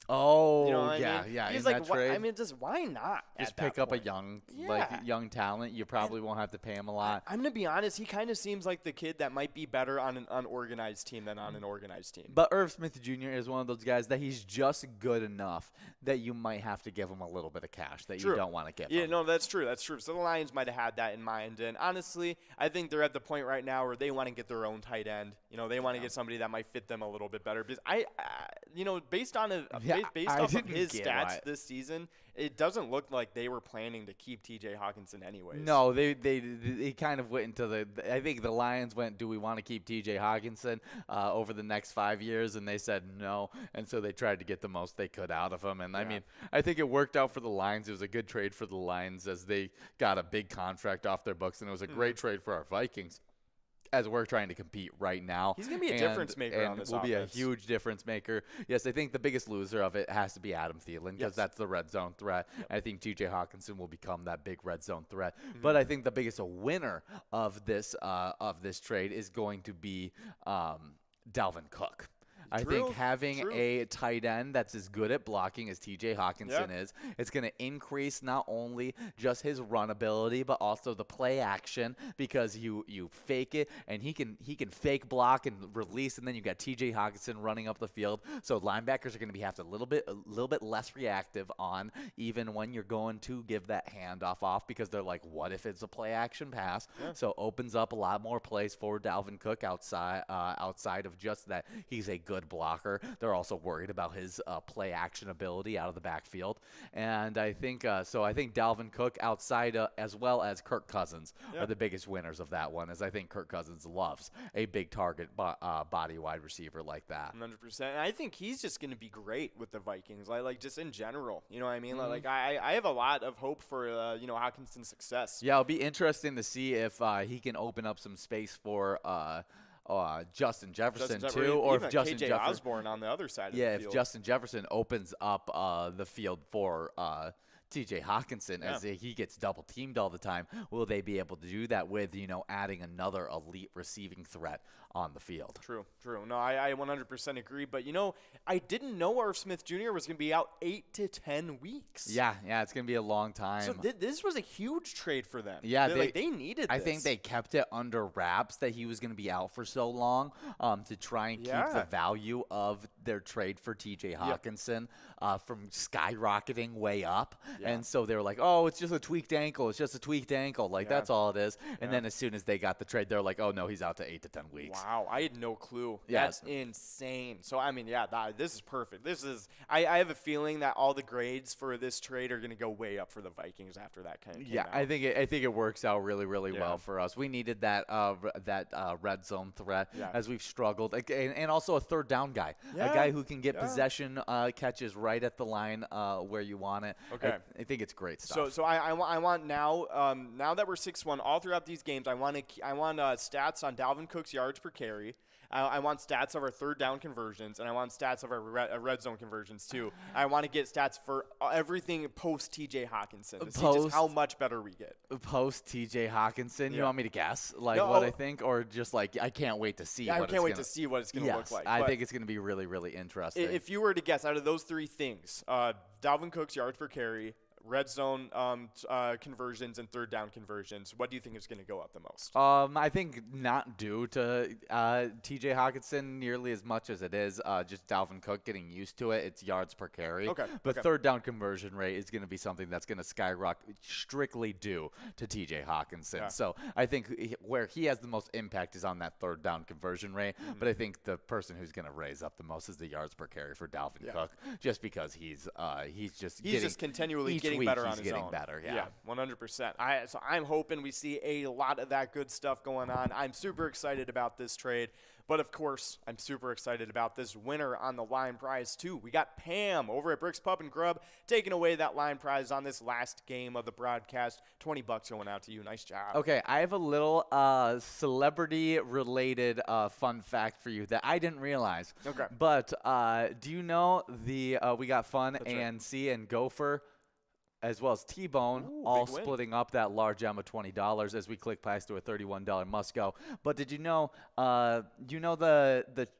Oh, you know what yeah, I mean? yeah. He's in like, that trade, I mean, just why not? just pick up a young talent. You probably won't have to pay him a lot. I'm gonna be honest. He kind of seems like the kid that might be better on an unorganized team than on an organized team. But Irv Smith Jr. is one of those guys that he's just good enough that you might have to give him a little bit of cash that you don't want to give him. Yeah, no, that's true. That's true. So the Lions might have had that in mind. And honestly, I think they're at the point right now where they want to get their own tight end. They want to get somebody that might fit them a little bit better. Because based off of his stats this season, it doesn't look like they were planning to keep TJ Hawkinson anyways. No, they kind of went into I think the Lions went, do we want to keep TJ Hawkinson over the next 5 years? And they said no. And so they tried to get the most they could out of him. And I mean, I think it worked out for the Lions. It was a good trade for the Lions as they got a big contract off their books. And it was a great trade for our Vikings, as we're trying to compete right now. He's going to be a difference maker on this will be a offense. huge difference maker. Yes, I think the biggest loser of it has to be Adam Thielen because that's the red zone threat. Yep. I think T.J. Hawkinson will become that big red zone threat. But I think the biggest winner of this trade is going to be Dalvin Cook. I think having a tight end that's as good at blocking as T.J. Hawkinson is, it's going to increase not only just his run ability, but also the play action because you fake it, and he can fake block and release, and then you got T.J. Hawkinson running up the field. So linebackers are going to have to a little bit less reactive on even when you're going to give that handoff off because they're like, what if it's a play action pass? Yeah. So it opens up a lot more plays for Dalvin Cook outside of just that he's a good blocker. They're also worried about his play action ability out of the backfield, and I think Dalvin Cook outside as well as Kirk Cousins are the biggest winners of that one, as I think Kirk Cousins loves a big target body wide receiver like that. 100%. And I think he's just going to be great with the Vikings, like just in general. You know what I mean? Like I have a lot of hope for Hawkinson's success. Yeah, it'll be interesting to see if he can open up some space for Justin Jefferson too, or if Justin KJ Osborne on the other side of the field. If Justin Jefferson opens up the field for T.J. Hawkinson as he gets double teamed all the time, will they be able to do that with adding another elite receiving threat on the field? True. No, I 100% agree. But I didn't know Irv Smith Jr. was going to be out 8 to 10 weeks. Yeah, it's going to to be a long time. So this was a huge trade for them. Yeah, they needed. I think they kept it under wraps that he was going to be out for so long to try and keep the value of their trade for T.J. Hawkinson from skyrocketing way up. And so they were like, oh, it's just a tweaked ankle. It's just a tweaked ankle. That's all it is. And then as soon as they got the trade, they're like, oh, no, he's out to 8 to 10 weeks. Wow, I had no clue. Yeah. That's insane. So, I mean, this is perfect. I have a feeling that all the grades for this trade are going to go way up for the Vikings after that kind of came out. I think it works out really, really well for us. We needed that red zone threat as we've struggled. And also a third down guy, a guy who can get possession catches right at the line where you want it. Okay. I think it's great stuff. So I want now that we're 6-1 all throughout these games, I want stats on Dalvin Cook's yards per carry. I want stats of our third down conversions, and I want stats of our red zone conversions too. I want to get stats for everything post T.J. Hawkinson to see just how much better we get. Post T.J. Hawkinson, you want me to guess what I think, or just I can't wait to see? I can't wait to see what it's going to look like. I think it's going to be really, really interesting. If you were to guess out of those three things, Dalvin Cook's yards per carry, red zone conversions, and third down conversions, what do you think is going to go up the most? I think not due to T.J. Hawkinson nearly as much as it is just Dalvin Cook getting used to it. It's yards per carry. But third down conversion rate is going to be something that's going to skyrocket strictly due to T.J. Hawkinson. So I think where he has the most impact is on that third down conversion rate. But I think the person who's going to raise up the most is the yards per carry for Dalvin Cook, just because he's just continually getting better on his own. Better, 100%. So I'm hoping we see a lot of that good stuff going on. I'm super excited about this trade. But, of course, I'm super excited about this winner on the line prize, too. We got Pam over at Bricks Pub and Grub taking away that line prize on this last game of the broadcast. $20 going out to you. Nice job. Okay, I have a little celebrity-related fun fact for you that I didn't realize. Okay. But do you know we got Fun, ANC, and Gopher, as well as T-Bone, all splitting up that large M of $20 as we click past to a $31 must-go. But did you know the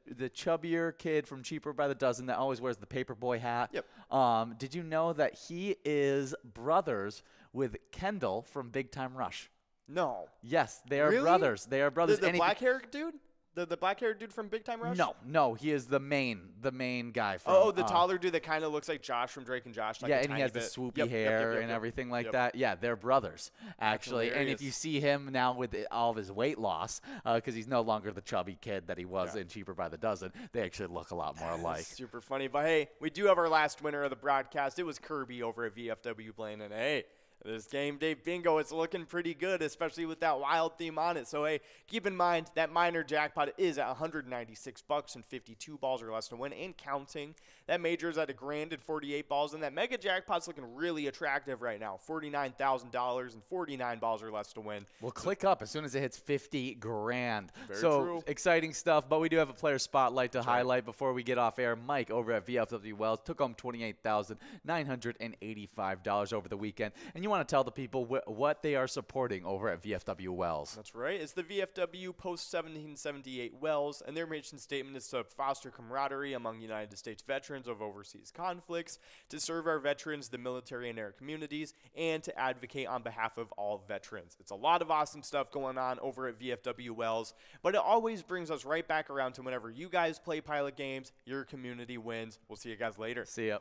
chubbier kid from Cheaper by the Dozen that always wears the Paperboy hat? Yep. Did you know that he is brothers with Kendall from Big Time Rush? No. Yes, they are brothers. They are brothers. The black-haired dude? The black-haired dude from Big Time Rush? No, he is the main guy from. The taller dude that kind of looks like Josh from Drake and Josh. And he has the swoopy hair and everything like that. Yeah, they're brothers, actually. And if you see him now with all of his weight loss, because he's no longer the chubby kid that he was in Cheaper by the Dozen, they actually look a lot more alike. Super funny. But, hey, we do have our last winner of the broadcast. It was Kirby over at VFW Blaine. And, hey, This game day bingo is looking pretty good, especially with that wild theme on it. So, hey, keep in mind that minor jackpot is at $196 and 52 balls or less to win and counting. That major is at $1,000 and 48 balls, and that mega jackpot's looking really attractive right now, $49,000 and 49 balls or less to win. Well, click up as soon as it hits 50 grand. Very so true. Exciting stuff, but we do have a player spotlight to highlight before we get off air. Mike over at VFW Wells took home $28,985 over the weekend, and you want to tell the people what they are supporting over at VFW Wells. That's right. It's the VFW post-1778 Wells, and their mission statement is to foster camaraderie among United States veterans of overseas conflicts, to serve our veterans, the military and air communities, and to advocate on behalf of all veterans. It's a lot of awesome stuff going on over at VFW Wells, but it always brings us right back around to whenever you guys play pilot games, your community wins. We'll see you guys later. See ya.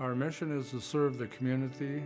Our mission is to serve the community